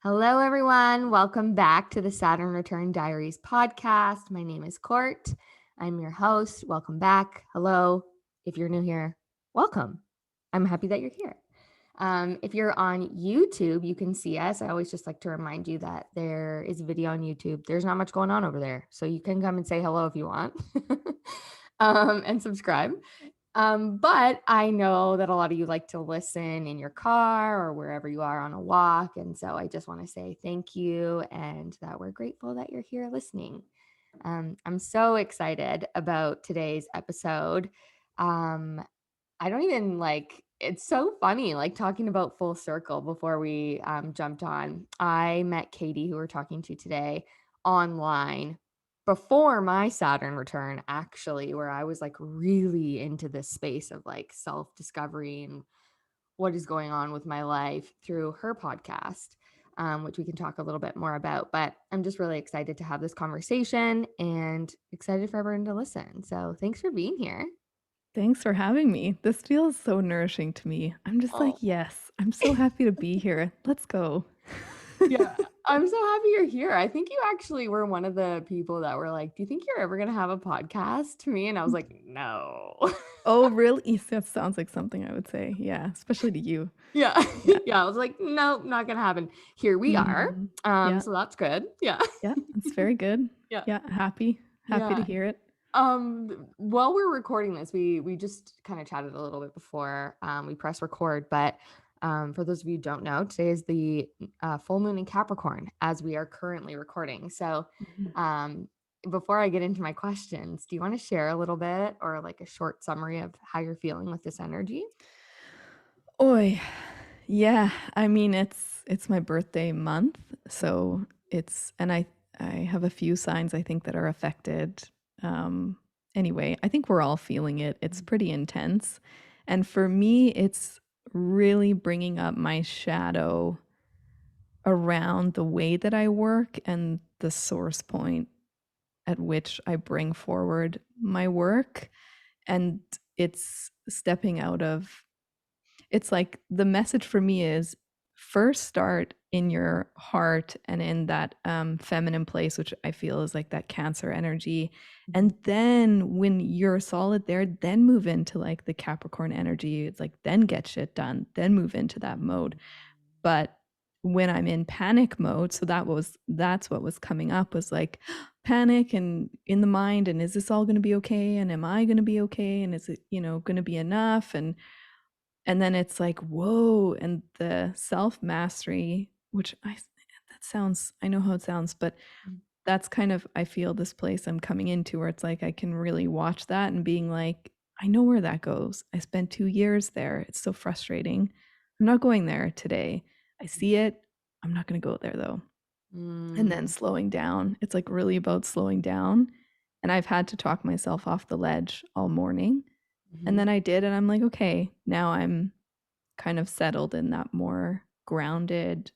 Hello, everyone. Welcome back to the Saturn Return Diaries podcast. My name is Court. I'm your host. Welcome back. Hello. If you're new here, welcome. I'm happy that you're here. If you're on YouTube, you can see us. I always just like to remind you that there is a video on YouTube. There's not much going on over there, so you can come and say hello if you want and subscribe. But I know that a lot of you like to listen in your car or wherever you are on a walk. And so I just want to say thank you and that we're grateful that you're here listening. I'm so excited about today's episode. I don't even it's so funny, talking about full circle before we jumped on. I met Katie, who we're talking to today, online before my Saturn return, actually, where I was really into this space of self-discovery and what is going on with my life through her podcast, which we can talk a little bit more about. But I'm just really excited to have this conversation and excited for everyone to listen. So thanks for being here. Thanks for having me. This feels so nourishing to me. I'm just like, Oh, yes, I'm so happy to be here. Let's go. yeah. I'm so happy you're here. I think you actually were one of the people that were like, "Do you think you're ever going to have a podcast?" to me. And I was like, "No." Oh, really? That sounds like something I would say. Yeah, especially to you. Yeah. Yeah. Yeah. I was like, "Nope, not going to happen." Here we are. Mhm. Yeah. So that's good. Yeah. Yeah. It's very good. Yeah. Yeah. Happy to Yeah. hear it. While we're recording this, we just kind of chatted a little bit before we press record, but for those of you who don't know, today is the full moon in Capricorn as we are currently recording. So Mhm. um before I get into my questions, do you want to share a little bit or like a short summary of how you're feeling with this energy? Oi. Yeah. I mean, it's my birthday month, so I have a few signs I think that are affected. Um anyway, I think we're all feeling it. It's pretty intense. And for me, it's really bringing up my shadow around the way that I work and the source point at which I bring forward my work. And it's stepping out of it's like the message for me is first start in your heart and in that feminine place, which I feel is like that Cancer energy. Mhm. And then when you're solid there, then move into like the Capricorn energy. It's like, then get shit done, then move into that mode. But when I'm in panic mode, so that's what was coming up, was like panic and in the mind, and is this all going to be okay, and am I going to be okay, and is it going to be enough, and then it's like, whoa, and the self mastery, which I know how it sounds, but that's kind of, I feel this place I'm coming into where it's like I can really watch that and being like, I know where that goes. I spent 2 years there. It's so frustrating. I'm not going there today. I see it. I'm not going to go there though. And then Mm, slowing down. It's like really about slowing down. And I've had to talk myself off the ledge all morning. And mhm, then I did. And I'm like, okay, now I'm kind of settled in that more grounded,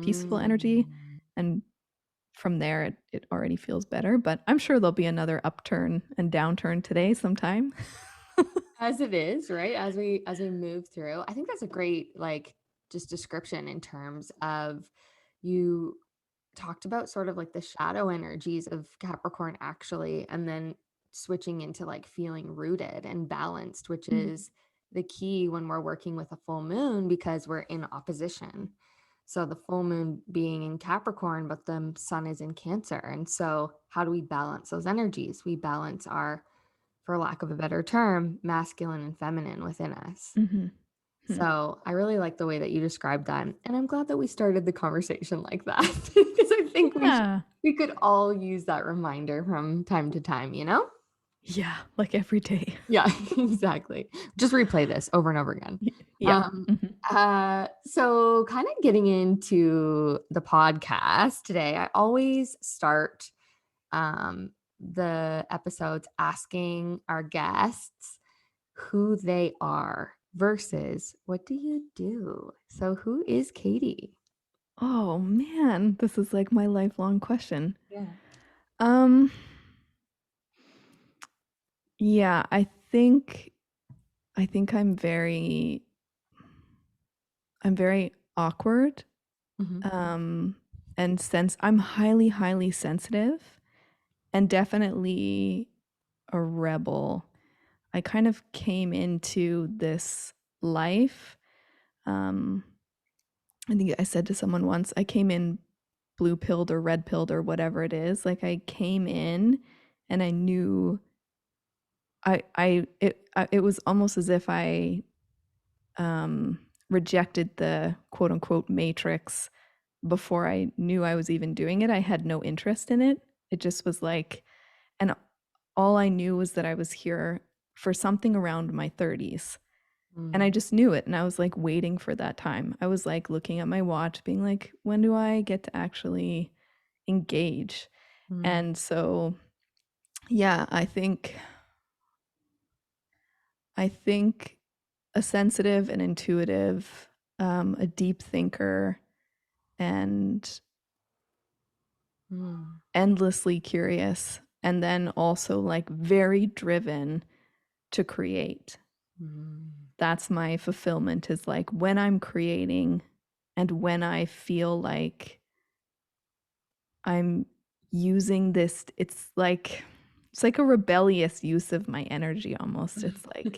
peaceful energy. mm. And from there, it already feels better. But I'm sure there'll be another upturn and downturn today sometime. As it is, right? As we move through. I think that's a great just description in terms of you talked about sort of like the shadow energies of Capricorn actually, and then switching into like feeling rooted and balanced, which Mm. is the key when we're working with a full moon because we're in opposition. So the full moon being in Capricorn, but the sun is in Cancer. And so how do we balance those energies? We balance our, for lack of a better term, masculine and feminine within us. Mhm. Hmm. So I really like the way that you described that. And I'm glad that we started the conversation like that because I think Yeah. we could all use that reminder from time to time, you know? Yeah. Like every day. Yeah, exactly. Just replay this over and over again. Yeah. Mhm. So kind of getting into the podcast today, I always start the episodes asking our guests who they are versus what do you do? So who is Katie? Oh man, this is like my lifelong question. Yeah. Um, yeah, I think I'm very awkward. Mhm. And since I'm highly, highly sensitive and definitely a rebel, I kind of came into this life. Um, I think I said to someone once, I came in blue pilled or red pilled or whatever it is. Like I came in and I knew it was almost as if I rejected the quote unquote matrix before I knew I was even doing it. I had no interest in it. It just was like, and all I knew was that I was here for something around my 30s. And I Mm. just knew it. And I was like waiting for that time. I was like looking at my watch, being like, when do I get to actually engage? Mm. And so, yeah, I think a sensitive and intuitive, a deep thinker, and Mm. endlessly curious, and then also like very driven to create. Mm. That's my fulfillment, is like when I'm creating and when I feel like I'm using this, it's like a rebellious use of my energy almost. It's like,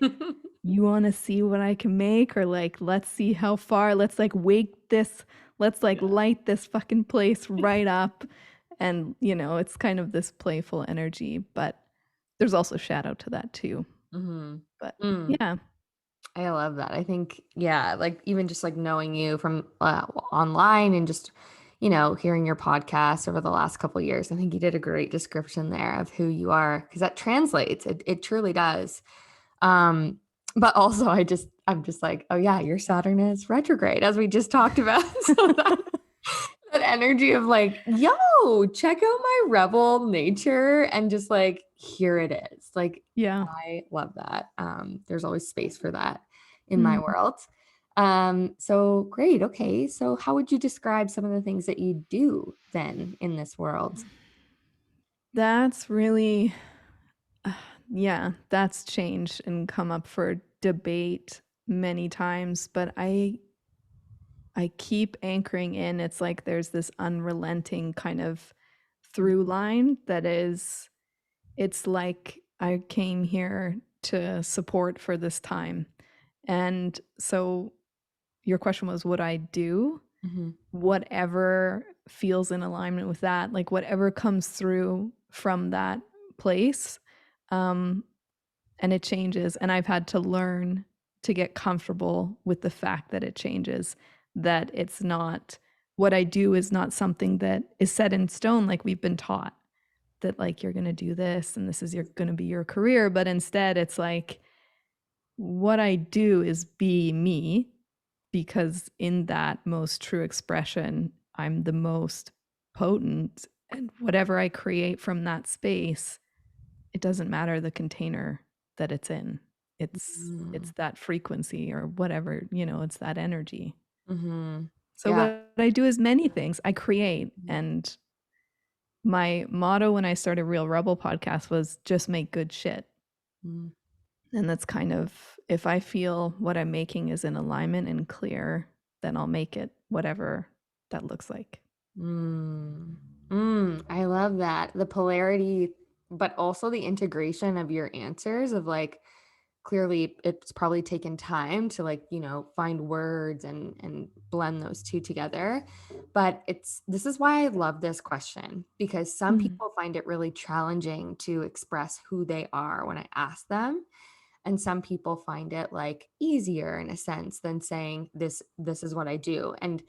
you want to see what I can make, or like, let's see how far, let's like wake this, let's like Yeah. light this fucking place right up. And, it's kind of this playful energy, but there's also shadow to that too. Mhm. But Mm. yeah. I love that. I think, yeah, like even just like knowing you from online and just, hearing your podcast over the last couple of years, I think you did a great description there of who you are because that translates. It truly does. Um, but also I'm just like, oh yeah, your Saturn is retrograde as we just talked about. So that energy of like, yo, check out my rebel nature and just like, here it is. Like, Yeah. I love that. There's always space for that in my Mm. world. So great. Okay. So how would you describe some of the things that you do then in this world? That's really, yeah, that's changed and come up for debate many times, but I keep anchoring in. It's like there's this unrelenting kind of through line that is, it's like I came here to support for this time. And so your question was, what I do? Mhm. Whatever feels in alignment with that, like whatever comes through from that place. Um, and it changes. And I've had to learn to get comfortable with the fact that it changes, that it's not, what I do is not something that is set in stone like we've been taught, that like you're going to do this and this is going to be your career. But instead, it's like, what I do is be me, because in that most true expression, I'm the most potent. And whatever I create from that space, it doesn't matter the container that it's in. It's Mm. that frequency or whatever, it's that energy. Mhm. So Yeah. what I do is many things. I create, Mhm. and my motto when I started Real Rebel podcast was just make good shit. Mm. And that's kind of, if I feel what I'm making is in alignment and clear, then I'll make it whatever that looks like. Mm. I love that. The polarity, but also the integration of your answers of like clearly it's probably taken time to like, find words and blend those two together. But this is why I love this question because some Mm. people find it really challenging to express who they are when I ask them. And some people find it like easier in a sense than saying this is what I do. And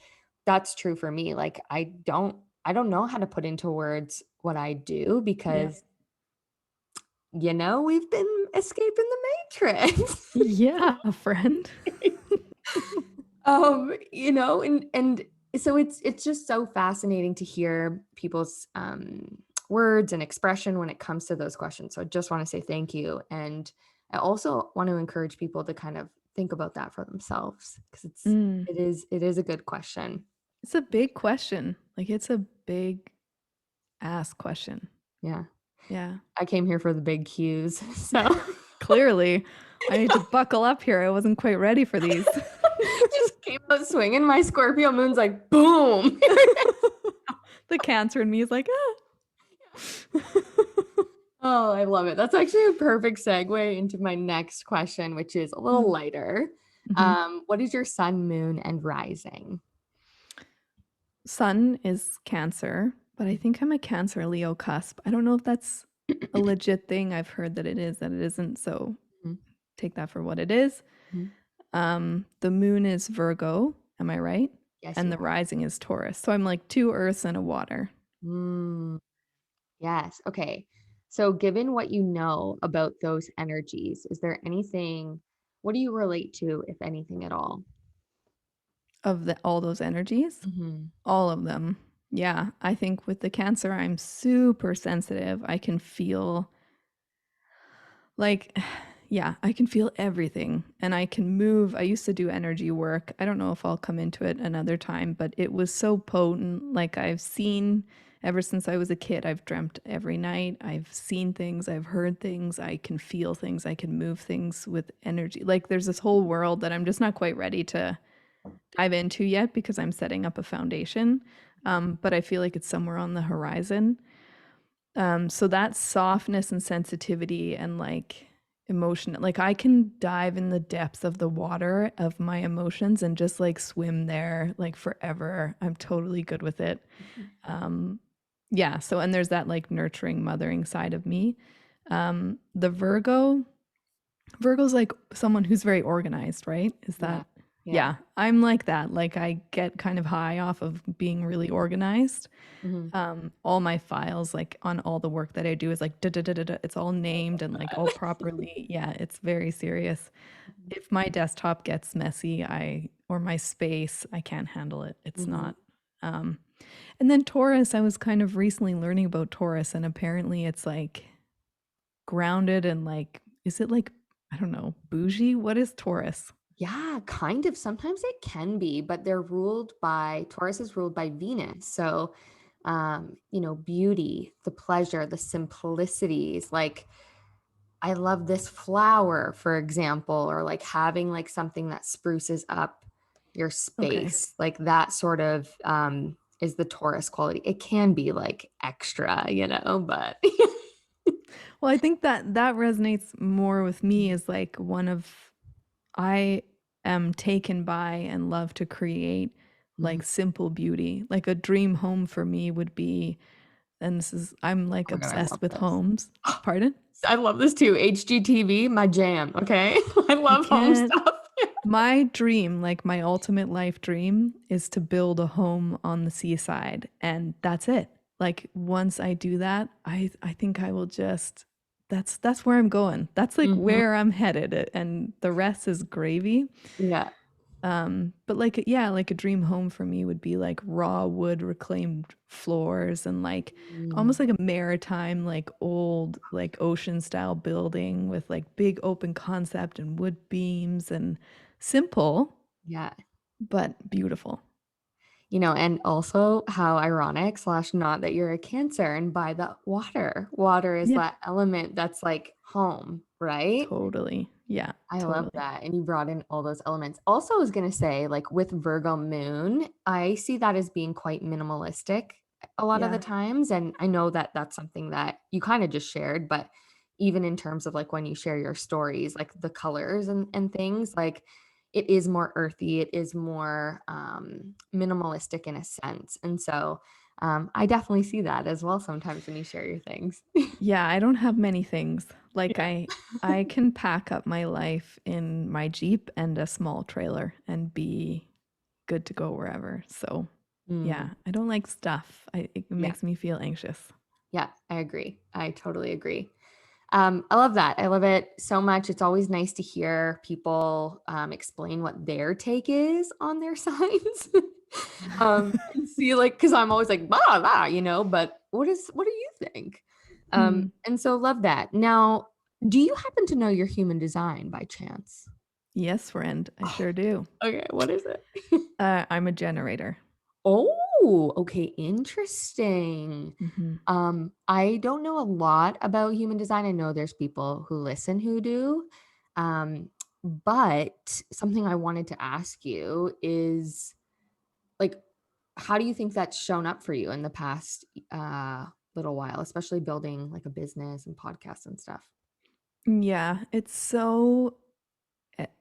that's true for me. Like I don't know how to put into words what I do Yeah. because we've been escaping the matrix. Yeah, friend. And so it's just so fascinating to hear people's words and expression when it comes to those questions. So I just want to say thank you. And I also want to encourage people to kind of think about that for themselves because Mm. it is a good question. It's a big question. Like, it's a big ass question. Yeah. Yeah. I came here for the big cues. So Clearly, I need to buckle up here. I wasn't quite ready for these. just came swinging. My Scorpio moon's like, boom. The Cancer in me is like, ah. Oh, I love it. That's actually a perfect segue into my next question, which is a little lighter. Mhm. What is your sun, moon, and rising? Sun is Cancer, but I think I'm a Cancer Leo cusp. I don't know if that's a legit thing. I've heard that it is, that it isn't. So Mhm, take that for what it is. mhm. The moon is Virgo. Am I right? Yes, And you the are. rising is Taurus. So I'm like 2 earths and a water. Mm, yes. Okay. So, given what you know about those energies, is there anything, what do you relate to, if anything at all? Of all those energies, Hmm. all of them. Yeah, I think with the Cancer, I'm super sensitive. I can feel like, yeah, I can feel everything and I can move. I used to do energy work. I don't know if I'll come into it another time, but it was so potent. Like, I've seen ever since I was a kid, I've dreamt every night. I've seen things, I've heard things, I can feel things, I can move things with energy. Like, there's this whole world that I'm just not quite ready to dive into yet because I'm setting up a foundation. But I feel like it's somewhere on the horizon. So that softness and sensitivity and like emotion, like I can dive in the depths of the water of my emotions and just like swim there like forever. I'm totally good with it. Um, yeah. So, and there's that like nurturing, mothering side of me. The Virgo's like someone who's very organized, right? Is Yeah. that, Yeah. yeah, I'm like that. Like I get kind of high off of being really organized. Hmm. All my files, like on all the work that I do, is like da da da da da. It's all named and like all That. properly. Yeah, it's very serious. If my desktop gets messy, or my space, I can't handle it. It's Hmm. not. Um, and then Taurus, I was kind of recently learning about Taurus, and apparently it's like grounded and like, is it like, I don't know, bougie? What is Taurus? Yeah, kind of. Sometimes it can be, but Taurus is ruled by Venus. So, beauty, the pleasure, the simplicities. Like, I love this flower, for example, or like having like something that spruces up your Okay. space. Like that sort of is the Taurus quality. It can be like extra, but Well, I think that that resonates more with me as like one of, I am taken by and love to create Mhm. like simple beauty. Like a dream home for me would be, and this is, I'm like Oh my God, I love obsessed with this. homes. Pardon? I love this too. HGTV, my jam. Okay. I I love home can't. stuff. My dream, like my ultimate life dream, is to build a home on the seaside, and that's it. Like once I do that, I think I will just, that's where I'm going. That's like Hmm. where I'm headed, and the rest is gravy. Yeah. But like, yeah, like a dream home for me would be like raw wood reclaimed floors and like almost Mm, like a maritime, like old, like ocean style building with like big open concept and wood beams and simple, yeah. but beautiful. And also how ironic slash not that you're a Cancer and by the water. Water is Yeah, that element that's like home, right? totally. Yeah, I love totally. that. And you brought in all those elements. Also, I was going to say, like with Virgo moon, I see that as being quite minimalistic a lot of the Yeah. times. And I know that that's something that you kind of just shared, but even in terms of like when you share your stories, like the colors and things, like it is more earthy, it is more minimalistic in a sense. And so I definitely see that as well sometimes when you share your things. Yeah, I don't have many things. Like Yeah. I can pack up my life in my Jeep and a small trailer and be good to go wherever. So, yeah, Mm, I don't like stuff. It yeah. makes me feel anxious. Yeah, I agree. I totally agree. I love that. I love it so much. It's always nice to hear people explain what their take is on their signs. And see, like, because I'm always like, blah, blah, but what do you think? Hmm. And so love that. Now, do you happen to know your human design by chance? Yes, friend, I Oh, sure do. okay, what is it? I'm a generator. Oh, okay, interesting. Hmm. I don't know a lot about human design. I know there's people who listen who do. Um, But something I wanted to ask you is, like, how do you think that's shown up for you in the past little while, especially building like a business and podcasts and stuff? Yeah, it's so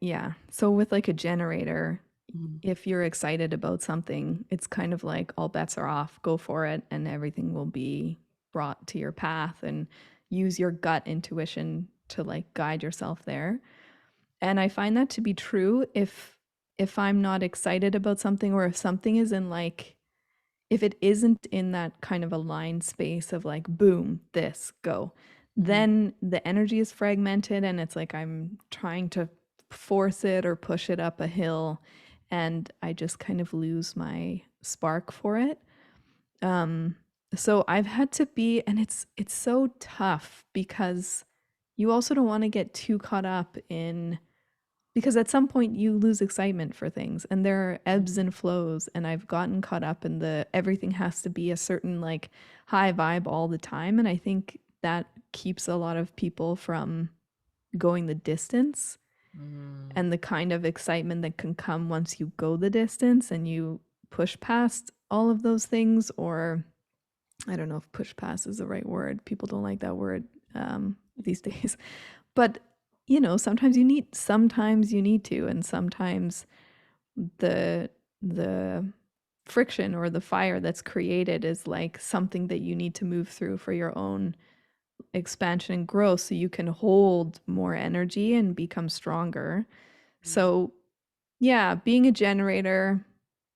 yeah. So with like a generator, Mhm. if you're excited about something, it's kind of like all bets are off, go for it, and everything will be brought to your path and use your gut intuition to like guide yourself there. And I find that to be true if I'm not excited about something or if something is in like if it isn't in that kind of aligned space of like boom, this, go, Mhm. then the energy is fragmented and it's like I'm trying to force it or push it up a hill and I just kind of lose my spark for it. Um so I've had to be and it's so tough because you also don't want to get too caught up in because at some point you lose excitement for things and there are ebbs and flows and I've gotten caught up in the everything has to be a certain like high vibe all the time and I think that keeps a lot of people from going the distance Mm. and the kind of excitement that can come once you go the distance and you push past all of those things or I don't know if push past is the right word. People don't like that word these days. But you know, sometimes you need to, and sometimes the friction or the fire that's created is like something that you need to move through for your own expansion and growth so you can hold more energy and become stronger. So, yeah, being a generator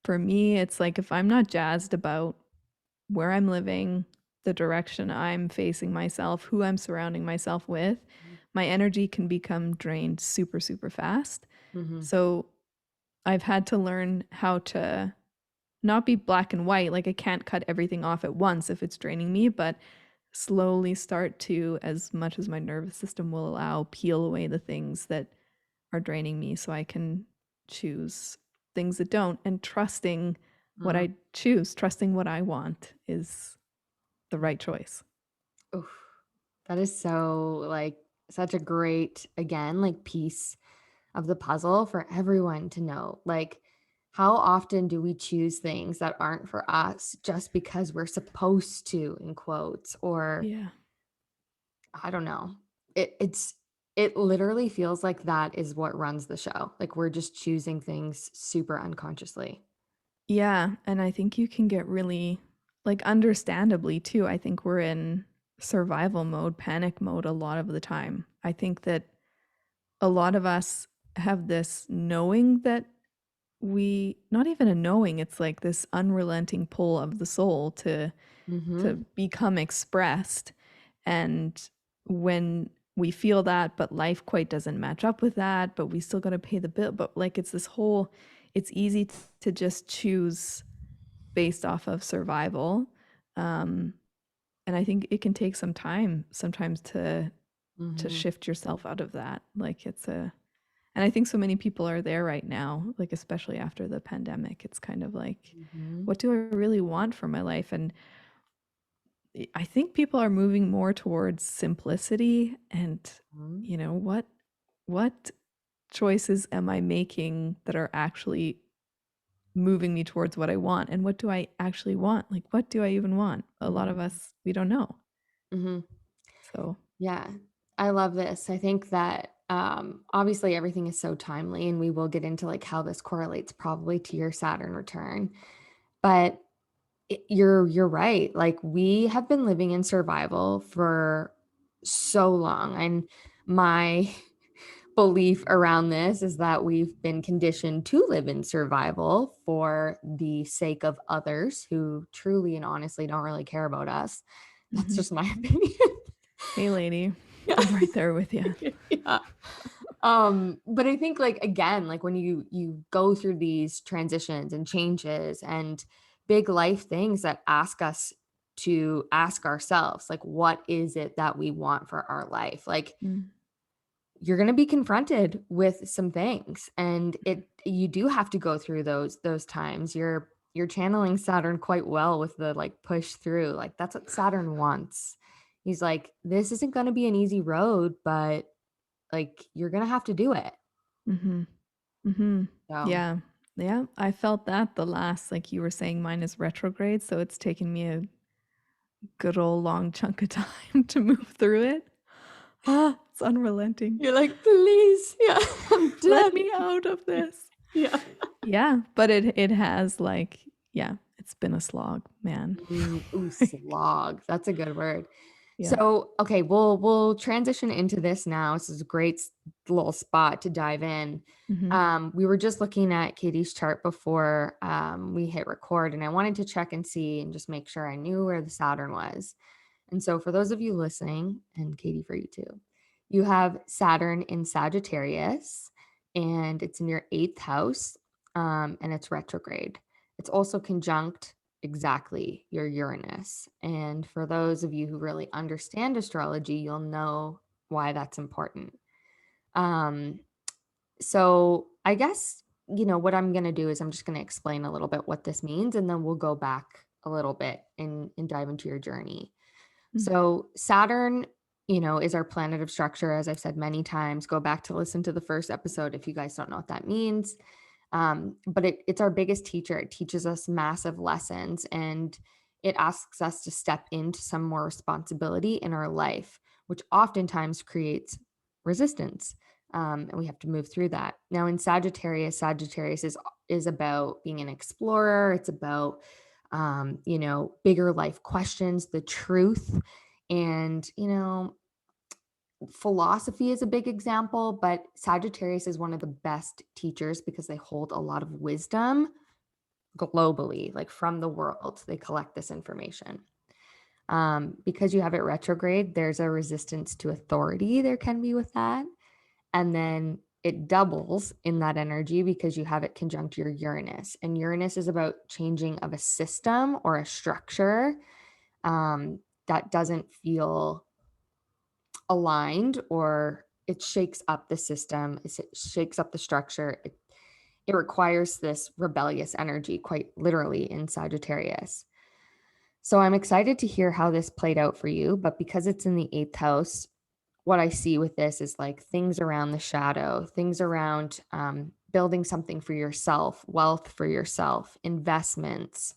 for me, it's like if I'm not jazzed about where I'm living, the direction I'm facing myself, who I'm surrounding myself with, my energy can become drained super, super fast. Mhm. So I've had to learn how to not be black and white. Like I can't cut everything off at once if it's draining me, but slowly start to, as much as my nervous system will allow, peel away the things that are draining me so I can choose things that don't. And trusting what Mhm. I choose, trusting what I want is the right choice. Oof. That is so, like, such a great, again, like, piece of the puzzle for everyone to know. Like, how often do we choose things that aren't for us just because we're supposed to, in quotes, or Yeah. I don't know. It literally feels like that is what runs the show. Like we're just choosing things super unconsciously. Yeah, and I think you can get really like understandably too. I think we're in survival mode, panic mode a lot of the time. I think that a lot of us have this knowing that we not even a knowing, it's like this unrelenting pull of the soul to Mhm. become expressed. And when we feel that, but life quite doesn't match up with that, but we still got to pay the bill. But like it's this whole, it's easy to just choose based off of survival. Um, and I think it can take some time sometimes to Mhm. shift yourself out of that. Like it's a, and I think so many people are there right now, like especially after the pandemic. It's kind of like, Mhm. what do I really want for my life? And I think people are moving more towards simplicity and Mhm. you know what choices am I making that are actually moving me towards what I want and what do I actually want? Like what do I even want? A lot of Mhm. us we don't know. Mhm. So, Yeah. I love this. I think that obviously everything is so timely and we will get into like how this correlates probably to your Saturn return. But you're right. Like we have been living in survival for so long, and my belief around this is that we've been conditioned to live in survival for the sake of others who truly and honestly don't really care about us. That's mhm. just my opinion. Hey lady, Yeah. I'm right there with you. Yeah. But I think like again, like when you go through these transitions and changes and big life things that ask us to ask ourselves, like, what is it that we want for our life? Like Mm, you're going to be confronted with some things, and it you do have to go through those times. You're channeling Saturn quite well with the like push through. Like that's what Saturn wants. He's like, this isn't going to be an easy road, but like you're going to have to do it. Mhm. Mhm. So Yeah. Yeah, I felt that the last, like you were saying, mine is retrograde, so it's taken me a good old long chunk of time to move through it. Ah, it's unrelenting. you're like, please, yeah, I'm Let dead. me out of this. Yeah. Yeah, but it has like, yeah, it's been a slog, man. Ooh, Like, slog. That's a good word. yeah. So, okay, we'll transition into this now. This is a great little spot to dive in. Mhm. We were just looking at Katie's chart before we hit record, and I wanted to check and see and just make sure I knew where the Saturn was. And so, for those of you listening, and Katie, for you too, you have Saturn in Sagittarius, and it's in your eighth house, and it's retrograde. It's also conjunct exactly your Uranus. And for those of you who really understand astrology, you'll know why that's important. Um, so, I guess, what I'm going to do is I'm just going to explain a little bit what this means, and then we'll go back a little bit and dive into your journey. Mm. So Saturn, is our planet of structure. As I've said many times, go back to listen to the first episode if you guys don't know what that means. But it's our biggest teacher. It teaches us massive lessons, and it asks us to step into some more responsibility in our life, which oftentimes creates resistance. And we have to move through that. Now in Sagittarius is about being an explorer. It's about bigger life questions, the truth. And, philosophy is a big example, but Sagittarius is one of the best teachers because they hold a lot of wisdom globally, like from the world. They collect this information. Because you have it retrograde, there's a resistance to authority there can be with that. And then it doubles in that energy because you have it conjunct your Uranus. And Uranus is about changing of a system or a structure that doesn't feel aligned, or it shakes up the system, it shakes up the structure. It requires this rebellious energy, quite literally, in Sagittarius. So I'm excited to hear how this played out for you. But because it's in the eighth house, what I see with this is like things around the shadow, things around building something for yourself, wealth for yourself, investments,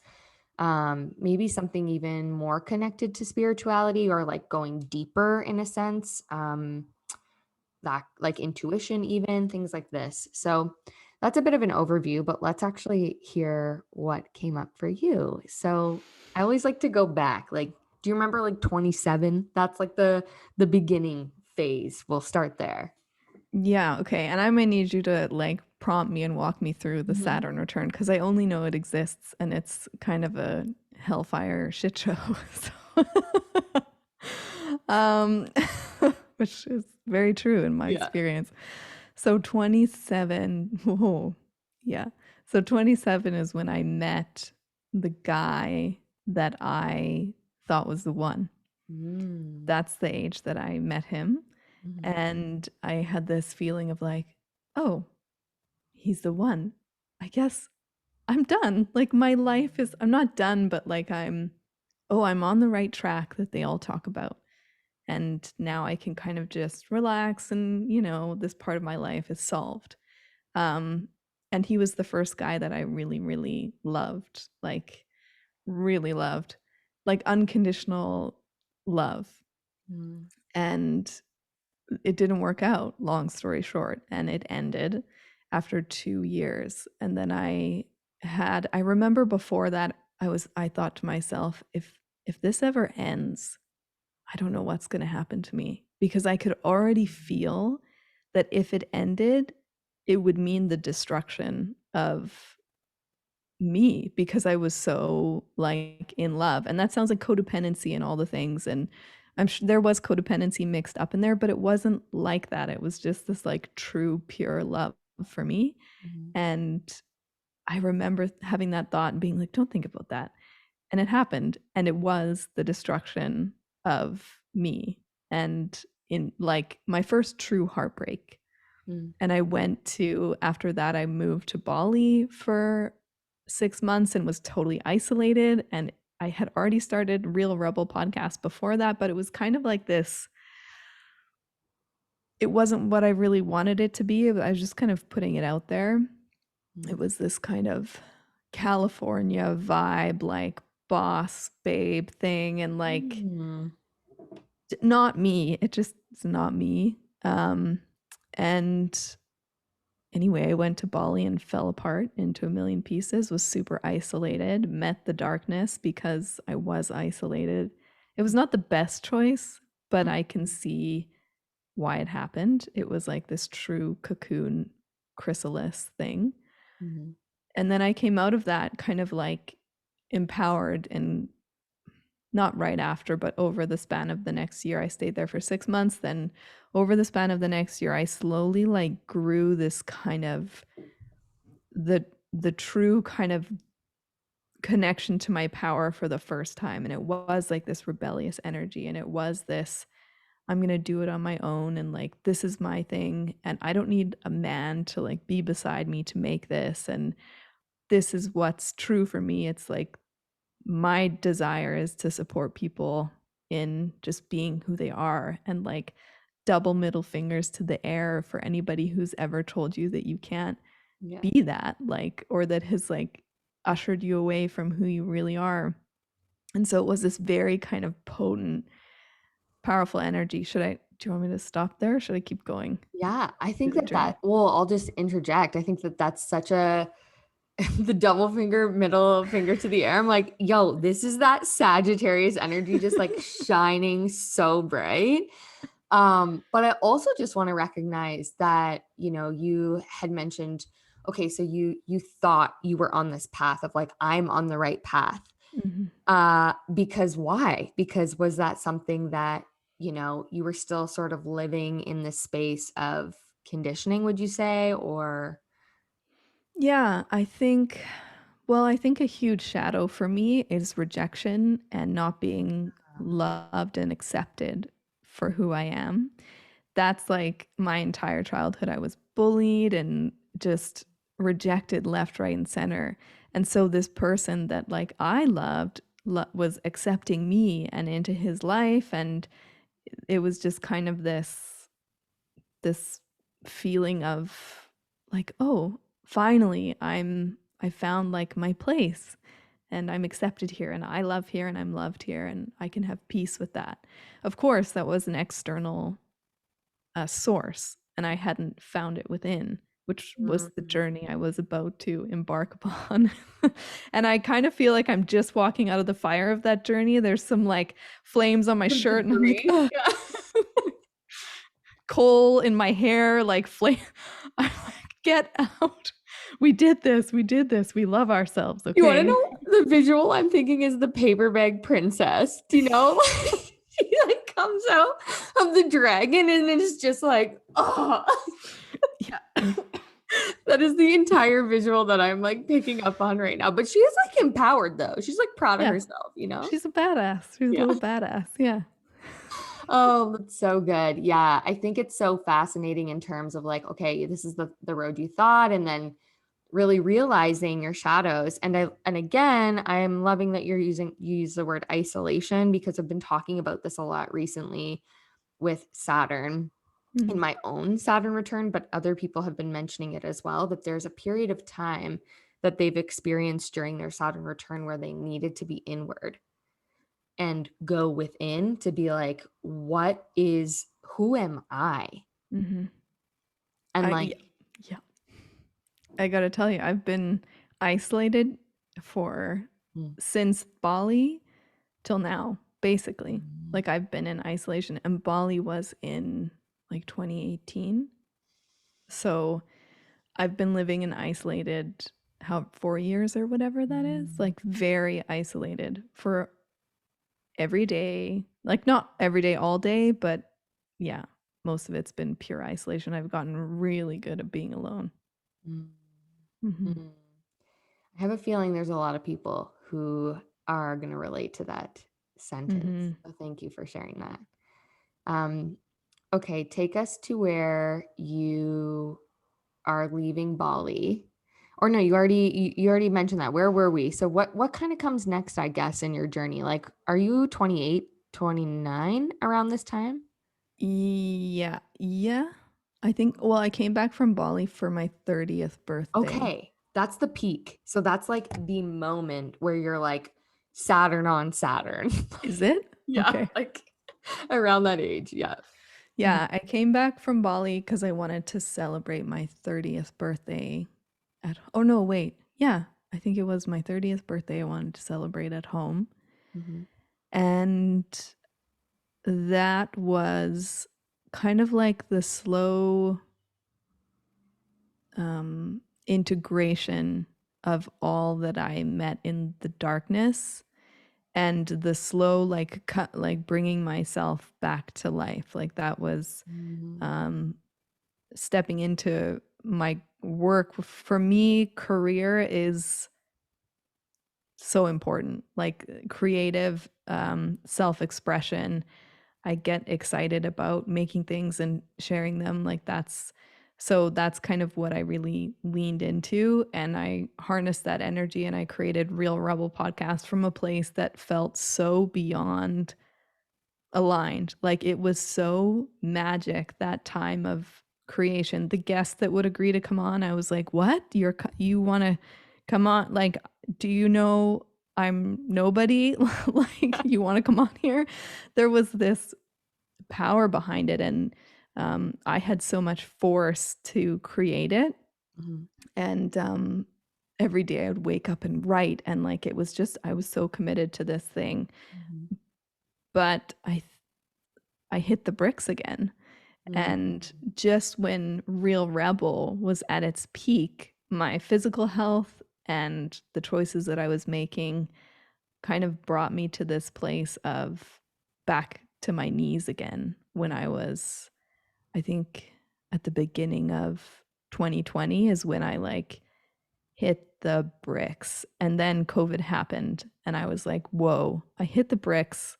maybe something even more connected to spirituality or like going deeper in a sense, that like intuition, even things like this. So that's a bit of an overview, but let's actually hear what came up for you. So I always like to go back. Like, do you remember like 27? That's like the beginning phase. We'll start there. Yeah, okay. And I might need you to like prompt me and walk me through the Mhm. Saturn return because I only know it exists and it's kind of a hellfire shit show. So, um, which is very true in my Yeah. experience. So 27, whoa, yeah. So 27 is when I met the guy that I thought was the one. Mm. That's the age that I met him. Mhm. And I had this feeling of like, oh, he's the one. I guess I'm done. Like my life is, I'm not done, but like I'm on the right track that they all talk about. And now I can kind of just relax and, this part of my life is solved. Um, and he was the first guy that I really, really loved, like really loved, like unconditional love. Mm. And it didn't work out, long story short, and it ended after 2 years. And then I remember before that I thought to myself, if this ever ends, I don't know what's going to happen to me because I could already feel that if it ended, it would mean the destruction of me because I was so like in love. And that sounds like codependency and all the things. And I'm sure there was codependency mixed up in there, but it wasn't like that. It was just this like true, pure love for me. Mhm. And I remember having that thought and being like, don't think about that. And it happened. And it was the destruction of me. And in like my first true heartbreak. Mm. And I went to, after that, I moved to Bali for 6 months and was totally isolated. And I had already started Real Rebel podcast before that, but it was kind of like this it wasn't what I really wanted it to be. I was just kind of putting it out there. It was this kind of California vibe, like boss babe thing, and like Mm. not me. It just it's not me. And anyway, I went to Bali and fell apart into a million pieces, was super isolated, met the darkness because I was isolated. It was not the best choice, but I can see why it happened. It was like this true cocoon chrysalis thing. Mhm. And then I came out of that kind of like empowered, and not right after, but over the span of the next year. I stayed there for 6 months. Then over the span of the next year, I slowly like grew this kind of the the true kind of connection to my power for the first time. And it was like this rebellious energy. And it was this, I'm going to do it on my own. And like, this is my thing. And I don't need a man to like be beside me to make this. And this is what's true for me. It's like my desire is to support people in just being who they are, and like double middle fingers to the air for anybody who's ever told you that you can't Yeah. be that, like, or that has like ushered you away from who you really are. And so it was this very kind of potent, powerful energy. Do you want me to stop there? Or should I keep going Yeah, I through think the that journey? well, I'll just interject. I think that that's such a the double finger, middle finger to the air. I'm like, yo, this is that Sagittarius energy just like shining so bright. But I also just want to recognize that, you had mentioned, okay, so you thought you were on this path of like, I'm on the right path. Mhm. Because why? Because was that something that, you were still sort of living in this space of conditioning, would you say? Or Yeah, I think a huge shadow for me is rejection and not being loved and accepted for who I am. That's like my entire childhood. I was bullied and just rejected left, right, and center. And so this person that like I loved was accepting me and into his life, and it was just kind of this feeling of like, oh, finally I found like my place, and I'm accepted here, and I love here, and I'm loved here, and I can have peace with that. Of course, that was an external source, and I hadn't found it within, which was the mm, journey I was about to embark upon. And I kind of feel like I'm just walking out of the fire of that journey. There's some like flames on my the shirt, and I'm like, debris. ugh, Yeah. coal in my hair, like flame. I'm like, get out. We did this. We did this. We love ourselves. You want to Okay. know the visual I'm thinking is the paper bag princess? Do you know? She like comes out of the dragon and it's just like, oh, Yeah. that is the entire visual that I'm like picking up on right now. But she is like empowered though. She's like proud of Yeah. herself? She's a badass. She's a Yeah. little badass. Yeah. Oh, that's so good. Yeah. I think it's so fascinating in terms of like, okay, this is the road you thought, and then really realizing your shadows. And again, I'm loving that you use the word isolation, because I've been talking about this a lot recently with Saturn in Mhm. my own Saturn return, but other people have been mentioning it as well, that there's a period of time that they've experienced during their Saturn return where they needed to be inward and go within to be like, who am I? Mhm. And I like, yeah. Yeah. I gotta tell you, I've been isolated for mm, since Bali till now, basically. mm, Like I've been in isolation, and Bali was in like 2018. So I've been living in isolated how 4 years or whatever that is, mm, like very isolated for every day. Like not every day all day, but yeah, most of it's been pure isolation. I've gotten really good at being alone. mm, Mhm. mm. I have a feeling there's a lot of people who are going to relate to that sentence. Mhm. So thank you for sharing that. Um, okay, take us to where you are leaving Bali. Or no, you already mentioned that. Where were we? So what kind of comes next, I guess, in your journey? Like, are you 28, 29 around this time? Yeah. Yeah. I think, well, I came back from Bali for my 30th birthday. Okay, that's the peak. So that's like the moment where you're like Saturn on Saturn. Is it? Yeah, Okay. like around that age. Yeah. Mhm. Yeah, I came back from Bali because I wanted to celebrate my 30th birthday oh no, wait. Yeah, I think it was my 30th birthday I wanted to celebrate at home. Mhm. And that was kind of like the slow integration of all that I met in the darkness, and the slow like bringing myself back to life. Like that was Mhm. um stepping into my work. For me, career is so important, like creative self-expression. I get excited about making things and sharing them. Like that's kind of what I really leaned into, and I harnessed that energy, and I created Real Rebel podcast from a place that felt so beyond aligned. Like it was so magic, that time of creation. The guests that would agree to come on, I was like, "What? You want to come on? Like, do you know I'm nobody? Like, you want to come on here?" There was this power behind it, and I had so much force to create it. Mhm. And every day I would wake up and write, and like it was just I was so committed to this thing. Mhm. But I hit the bricks again. Mhm. And just when Real Rebel was at its peak, my physical health and the choices that I was making kind of brought me to this place of back to my knees again when I was, I think, at the beginning of 2020 is when I like hit the bricks. And then COVID happened. And I was like, whoa, I hit the bricks.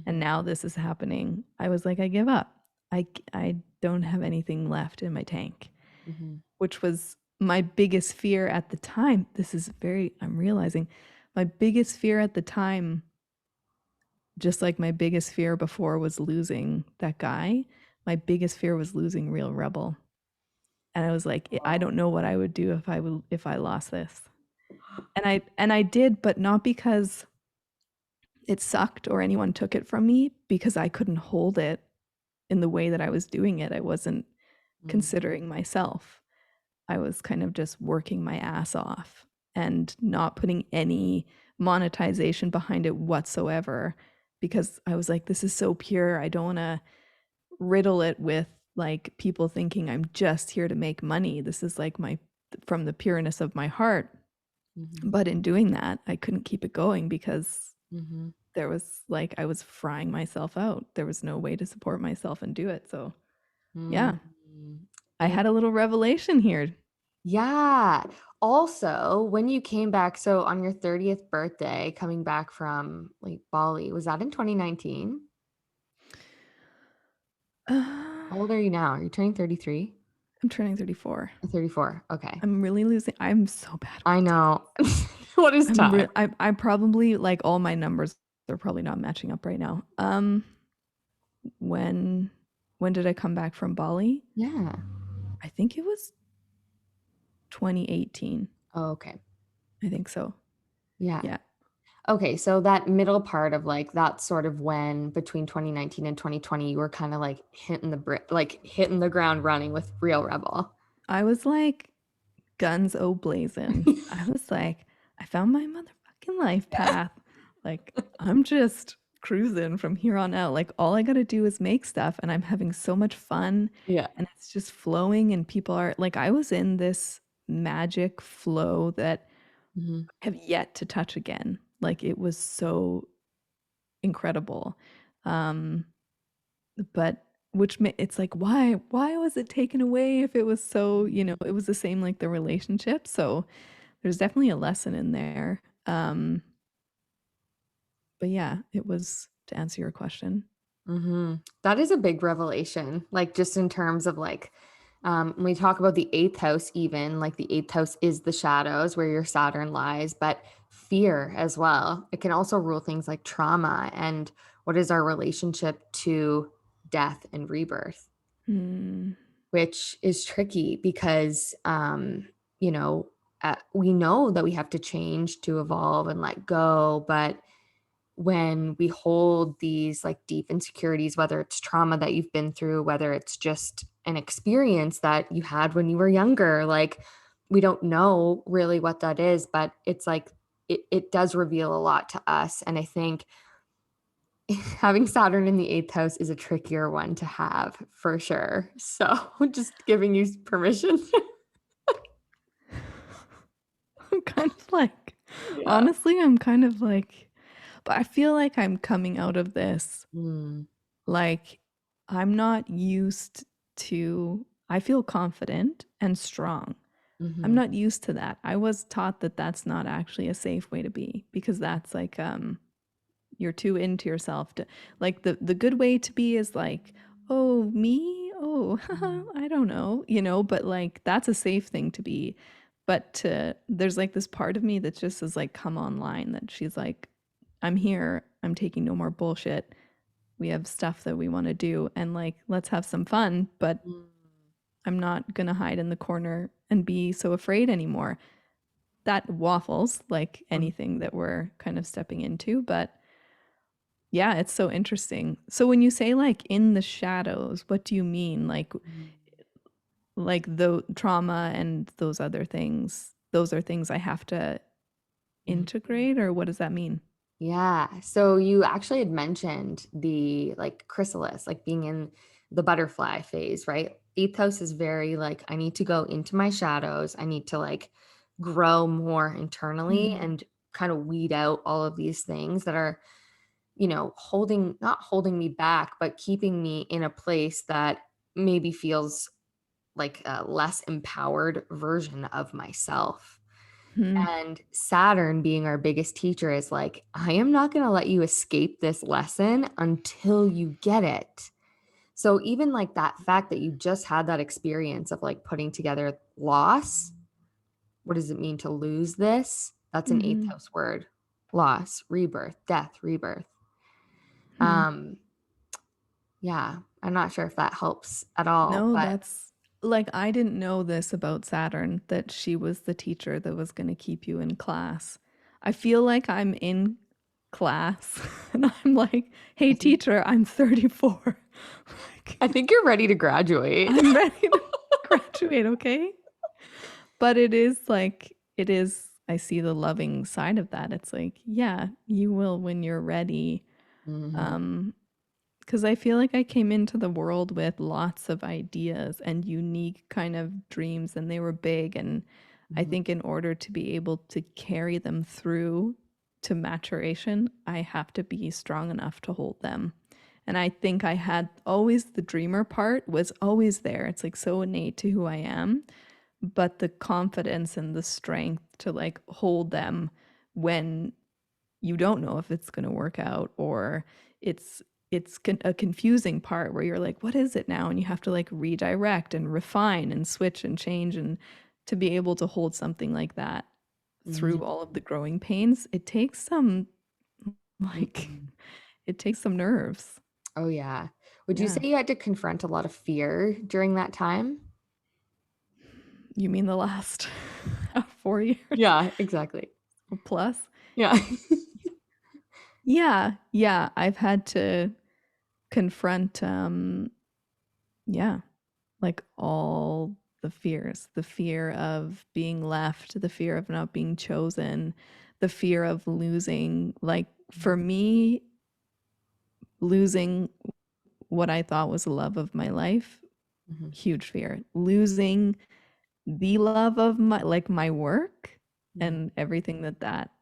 And Mhm. now this is happening. I was like, I give up. I don't have anything left in my tank, Mhm. which was my biggest fear at the time. I'm realizing my biggest fear at the time, just like my biggest fear before was losing that guy, my biggest fear was losing Real Rebel. And I was like, I don't know what I would do if I lost this. And I did, but not because it sucked or anyone took it from me, because I couldn't hold it in the way that I was doing it. I wasn't Mhm. considering myself. I was kind of just working my ass off and not putting any monetization behind it whatsoever, because I was like, this is so pure. I don't want to riddle it with like people thinking I'm just here to make money. This is like my from the pureness of my heart. Mhm. But in doing that, I couldn't keep it going because Mhm. there was like I was frying myself out. There was no way to support myself and do it. So, yeah, Mhm. I had a little revelation here. Yeah. Also, when you came back, so on your 30th birthday, coming back from like Bali, was that in 2019? Uh, How old are you now? Are you turning 33? I'm turning 34. 34. Okay. I'm really losing. I'm so bad I with time. know. What is time? I probably like all my numbers are probably not matching up right now. When when did I come back from Bali? Yeah. I think it was 2018. Oh, okay. I think so. Yeah. Yeah. Okay. So that middle part of like that sort of when between 2019 and 2020, you were kind of like hitting the brick, like hitting the ground running with Real Rebel. I was like guns o blazing. I was like, I found my motherfucking life Yeah. path. Like, I'm just cruising from here on out. Like, all I got to do is make stuff, and I'm having so much fun, Yeah. and it's just flowing. And people are like, I was in this magic flow that Mhm. I have yet to touch again. Like, it was so incredible. Um, but it's like, why was it taken away if it was so, it was the same like the relationship. So there's definitely a lesson in there. But yeah, it was to answer your question. That is a big revelation. Like just in terms of like when we talk about the eighth house, even like the eighth house is the shadows where your Saturn lies, but fear as well. It can also rule things like trauma and what is our relationship to death and rebirth. Mm. which is tricky because, you know, we know that we have to change to evolve and let go. But when we hold these like deep insecurities, whether it's trauma that you've been through, whether it's just an experience that you had when you were younger, like we don't know really what that is, but it's like it does reveal a lot to us. And I think having Saturn in the eighth house is a trickier one to have for sure. So just giving you permission. I'm kind of like, Yeah. honestly, I'm kind of like, but I feel like I'm coming out of this. Mm, Like, I'm not used to, I feel confident and strong. I'm mhm, not used to that. I was taught that that's not actually a safe way to be because that's like, you're too into yourself to, like, the good way to be is like, oh, me, oh, mm, I don't know, you know, but like that's a safe thing to be. But there's like this part of me that just is like come online, that she's like, I'm here, I'm taking no more bullshit, we have stuff that we want to do, and like let's have some fun, but mm, I'm not gonna hide in the corner and be so afraid anymore. That waffles like mm, anything that we're kind of stepping into, but yeah, it's so interesting. So when you say like in the shadows, what do you mean? mm, Like the trauma and those other things, those are things I have to mm. integrate, or what does that mean? Yeah. So you actually had mentioned the like chrysalis, like being in the butterfly phase, right? Ethos is very like, I need to go into my shadows. I need to like grow more internally Mm. and kind of weed out all of these things that are, you know, not holding me back, but keeping me in a place that maybe feels like a less empowered version of myself. Hmm. And Saturn, being our biggest teacher, is like, I am not going to let you escape this lesson until you get it. So, even like that fact that you just had that experience of like putting together loss, what does it mean to lose this? That's an eighth Mm-hmm. house word: loss, rebirth, death, rebirth. Hmm. Um, yeah, I'm not sure if that helps at all, No, but that's like I didn't know this about Saturn, that she was the teacher that was going to keep you in class. I feel like I'm in class and I'm like, hey, I think teacher, I'm 34. Like, I think you're ready to graduate. I'm ready to graduate, okay? But it is like, it is, I see the loving side of that. It's like, yeah, you will when you're ready. Mhm, Um, because I feel like I came into the world with lots of ideas and unique kind of dreams, and they were big. And I mhm, think in order to be able to carry them through to maturation, I have to be strong enough to hold them. And I think I had always, the dreamer part was always there. It's like so innate to who I am, but the confidence and the strength to like hold them when you don't know if it's going to work out, or it's a confusing part where you're like, what is it now, and you have to like redirect and refine and switch and change. And to be able to hold something like that through mhm, all of the growing pains, it takes some like mhm. it takes some nerves. Oh, yeah. Would you say Yeah. you had to confront a lot of fear during that time? You mean the last 4 years Yeah, exactly. plus? Yeah. Yeah, yeah, I've had to confront yeah, like all the fears, the fear of being left, the fear of not being chosen, the fear of losing. Like for me, losing what I thought was the love of my life, Mhm, huge fear. Losing the love of my, like my work mhm, and everything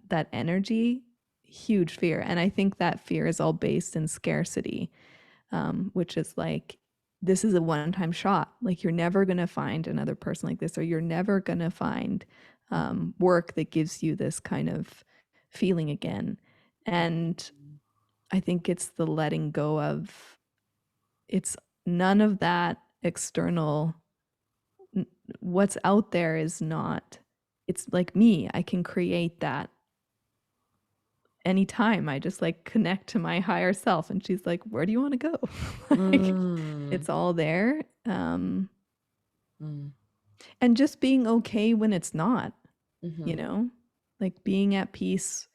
that energy, huge fear. And I think that fear is all based in scarcity, which is like, this is a one-time shot. Like you're never gonna find another person like this, or you're never gonna find work that gives you this kind of feeling again. And mhm, I think it's the letting go of, it's none of that external, what's out there is not, it's like me, I can create that anytime I just like connect to my higher self and she's like, where do you want to go? Like Mm. it's all there. Mm. And just being okay when it's not, you Mhm. know, like being at peace,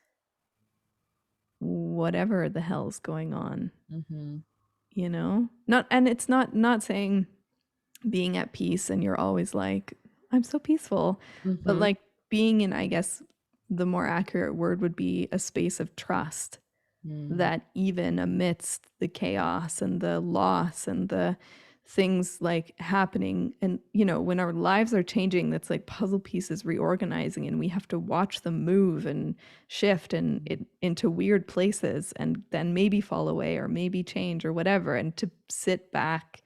whatever the hell's going on, Mhm. you know, not, and it's not saying being at peace and you're always like, I'm so peaceful, but Mhm. like being in, I guess the more accurate word would be a space of trust Mm. that even amidst the chaos and the loss and the things like happening, and you know, when our lives are changing, that's like puzzle pieces reorganizing and we have to watch them move and shift and into weird places and then maybe fall away or maybe change or whatever, and to sit back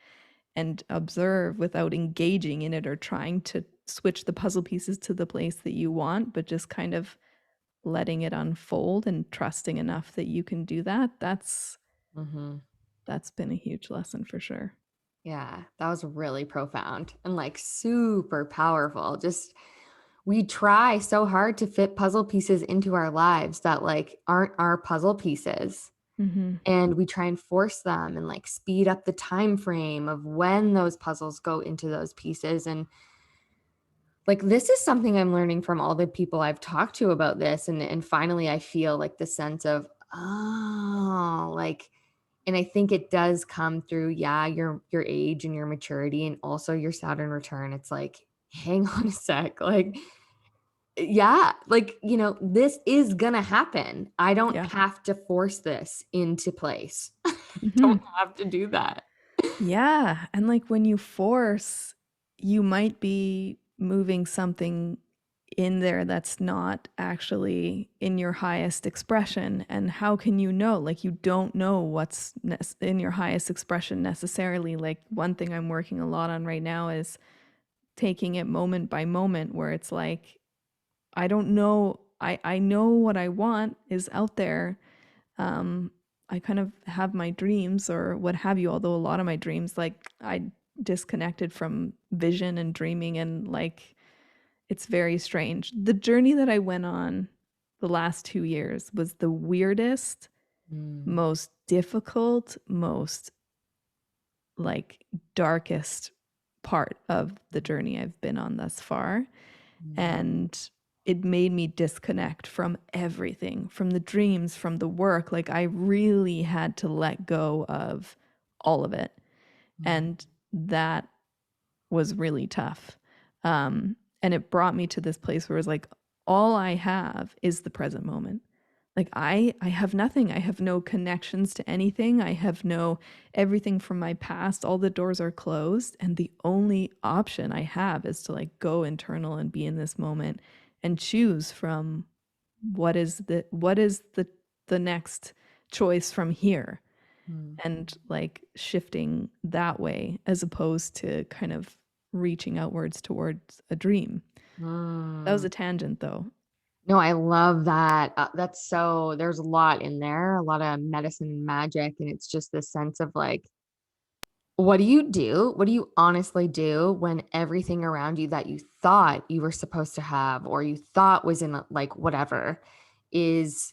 and observe without engaging in it or trying to switch the puzzle pieces to the place that you want, but just kind of letting it unfold and trusting enough that you can do that. Mhm. That's been a huge lesson for sure. Yeah, that was really profound and like super powerful. Just we try so hard to fit puzzle pieces into our lives that like aren't our puzzle pieces. Mhm. And we try and force them and like speed up the time frame of when those puzzles go into those pieces. And like this is something I'm learning from all the people I've talked to about this. And finally I feel like the sense of, oh, like, and I think it does come through, yeah, your age and your maturity and also your Saturn return. It's like, hang on a sec. Like, yeah, like, this is gonna happen. I don't Yeah. have to force this into place. I don't Mhm. have to do that. Yeah, and like when you force, you might be moving something in there that's not actually in your highest expression. And how can you know? Like you don't know what's in your highest expression necessarily. Like one thing I'm working a lot on right now is taking it moment by moment, where it's like I don't know. I know what I want is out there. Um, I kind of have my dreams or what have you, although a lot of my dreams, like I disconnected from vision and dreaming, and like it's very strange. The journey that I went on the last 2 years was the weirdest, Mm, most difficult, most like darkest part of the journey I've been on thus far. mm, And it made me disconnect from everything, from the dreams, from the work. Like I really had to let go of all of it. mm, And that was really tough. And it brought me to this place where it's like, all I have is the present moment. Like I have nothing. I have no connections to anything. I have no everything from my past. All the doors are closed. And the only option I have is to like go internal and be in this moment and choose from what is the next choice from here, mm, and like shifting that way as opposed to kind of reaching outwards towards a dream. That was mm. a tangent though. No, I love that. That's so, there's a lot in there, a lot of medicine and magic. And it's just this sense of like, what do you do? What do you honestly do when everything around you that you thought you were supposed to have or you thought was in like whatever is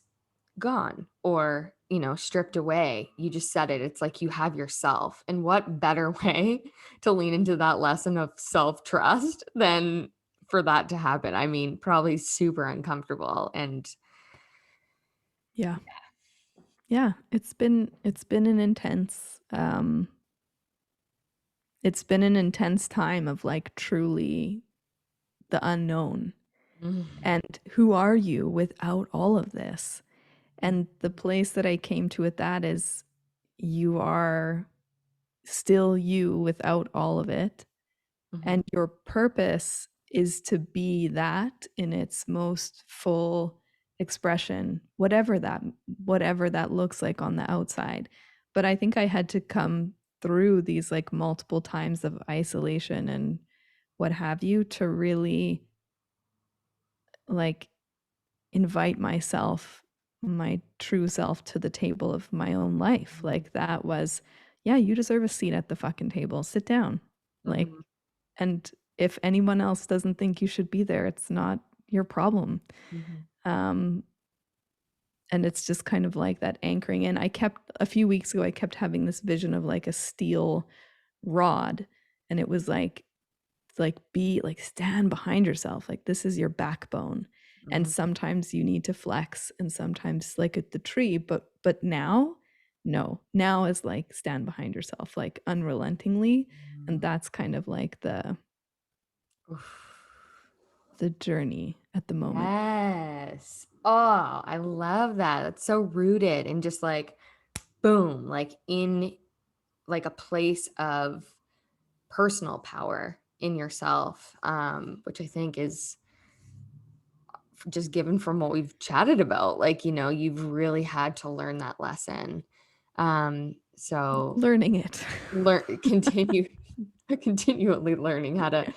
gone or, stripped away? You just said it. It's like you have yourself. And what better way to lean into that lesson of self trust than for that to happen? I mean, probably super uncomfortable. And Yeah. Yeah, it's been an intense it's been an intense time of like truly the unknown. mm, And who are you without all of this? And the place that I came to with that is you are still you without all of it. mhm, And your purpose is to be that in its most full expression, whatever that looks like on the outside. But I think I had to come through these like multiple times of isolation and what have you to really like invite myself, my true self, to the table of my own life. mhm, Like that was, yeah, you deserve a seat at the fucking table. Sit down. Like, mhm, and if anyone else doesn't think you should be there, it's not your problem. mhm, Um, And it's just kind of like that anchoring in. A few weeks ago, I kept having this vision of like a steel rod, and it was like stand behind yourself, like this is your backbone. And Mm. sometimes you need to flex, and sometimes like at the tree, but now, no, now is like stand behind yourself, like unrelentingly. And that's kind of like the journey at the moment. Yes. Oh, I love that. It's so rooted and just like boom, like in like a place of personal power in yourself, which I think is just given from what we've chatted about. Like, you've really had to learn that lesson. So Learning it. continue continually learning how to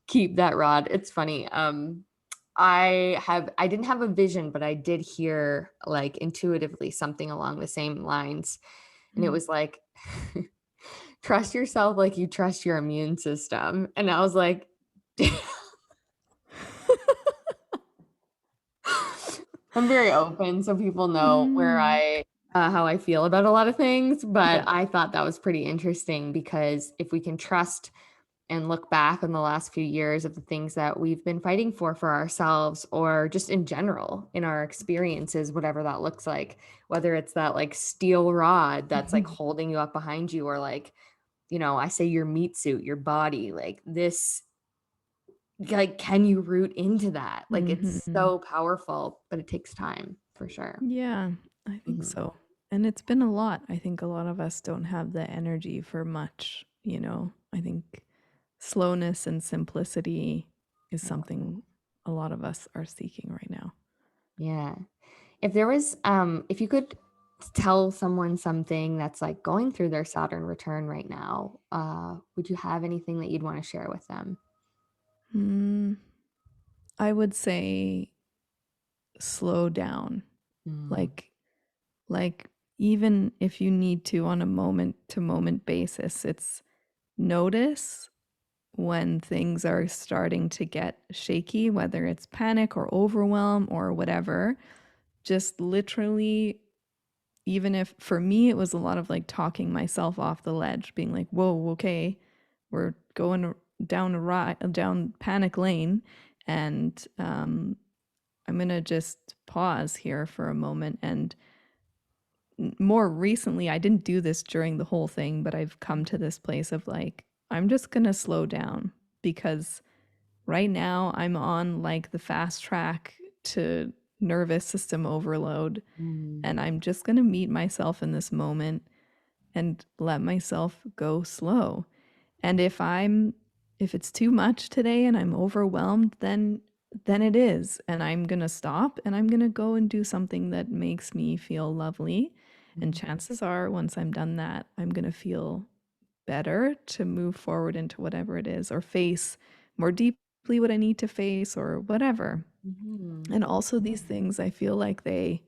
keep that rod. It's funny. I didn't have a vision, but I did hear like intuitively something along the same lines. And it was like, trust yourself like you trust your immune system. And I was like, I'm very open, so people know where Mm. how I feel about a lot of things. But Yeah. I thought that was pretty interesting because if we can trust and look back on the last few years of the things that we've been fighting for ourselves, or just in general in our experiences, whatever that looks like, whether it's that like steel rod that's like holding you up behind you, or like, I say your meat suit, your body, like this, like, can you root into that? Like, it's Mhm. so powerful, but it takes time for sure. Yeah, I think Mhm. so. And it's been a lot. I think a lot of us don't have the energy for much, you know. I think slowness and simplicity is something a lot of us are seeking right now. Yeah. If you could tell someone something that's like going through their Saturn return right now, would you have anything that you'd want to share with them? Mm, I would say slow down. Mm. Like like even if you need to on a moment to moment basis, it's notice when things are starting to get shaky, whether it's panic or overwhelm or whatever. Just literally, even if for me it was a lot of like talking myself off the ledge, being like, whoa, okay, we're going down panic lane, and I'm gonna just pause here for a moment. And more recently, I didn't do this during the whole thing, but I've come to this place of like, I'm just gonna slow down, because right now I'm on like the fast track to nervous system overload, Mm. and I'm just going to meet myself in this moment and let myself go slow. And if it's too much today and I'm overwhelmed, then it is, and I'm going to stop and I'm going to go and do something that makes me feel lovely. And Mhm. chances are once I'm done that, I'm going to feel better to move forward into whatever it is, or face more deeply what I need to face or whatever. Mhm. And also these things, I feel like they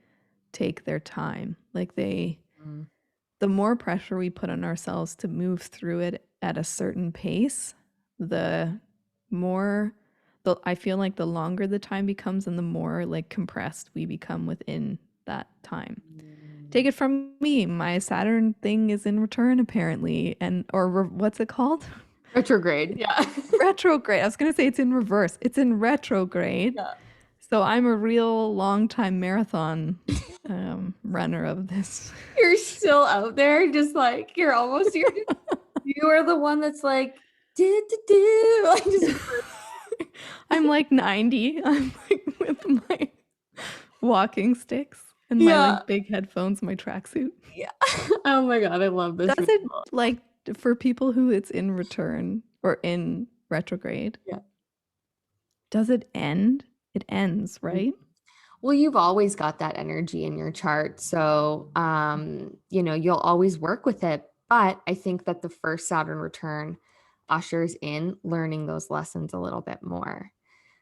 take their time. Like Mm. the more pressure we put on ourselves to move through it at a certain pace, the more I feel like the longer the time becomes and the more like compressed we become within that time. Take Mm. it from me, my Saturn thing is in return apparently, and what's it called? Retrograde. Yeah. Retrograde. I was going to say it's in reverse. It's in retrograde. Yeah. So I'm a real long time marathon runner of this. You're still out there, just like you are the one that's like do do do, like just I'm like 90. I'm like with my walking sticks and my yeah. like big headphones, my tracksuit. Yeah. Oh my God, I love this Does it visual. like for people who it's in return or in retrograde? Yeah. Does it end? It ends, Mm. right? Well, you've always got that energy in your chart. So, you'll always work with it. But I think that the first Saturn return ushers in learning those lessons a little bit more.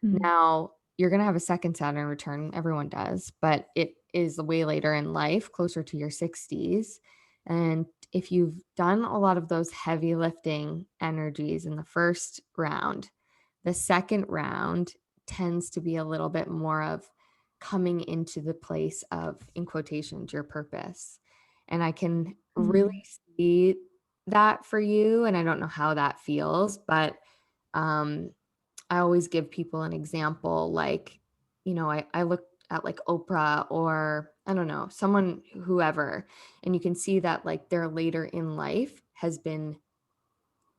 Mm. Now, you're going to have a second Saturn return. Everyone does, but it is way later in life, closer to your 60s. And if you've done a lot of those heavy lifting energies in the first round, the second round tends to be a little bit more of coming into the place of, in quotations, your purpose. And I can really Mm. see that for you. And I don't know how that feels, but I always give people an example. Like, I look at like Oprah, or I don't know, someone, whoever, and you can see that like their later in life has been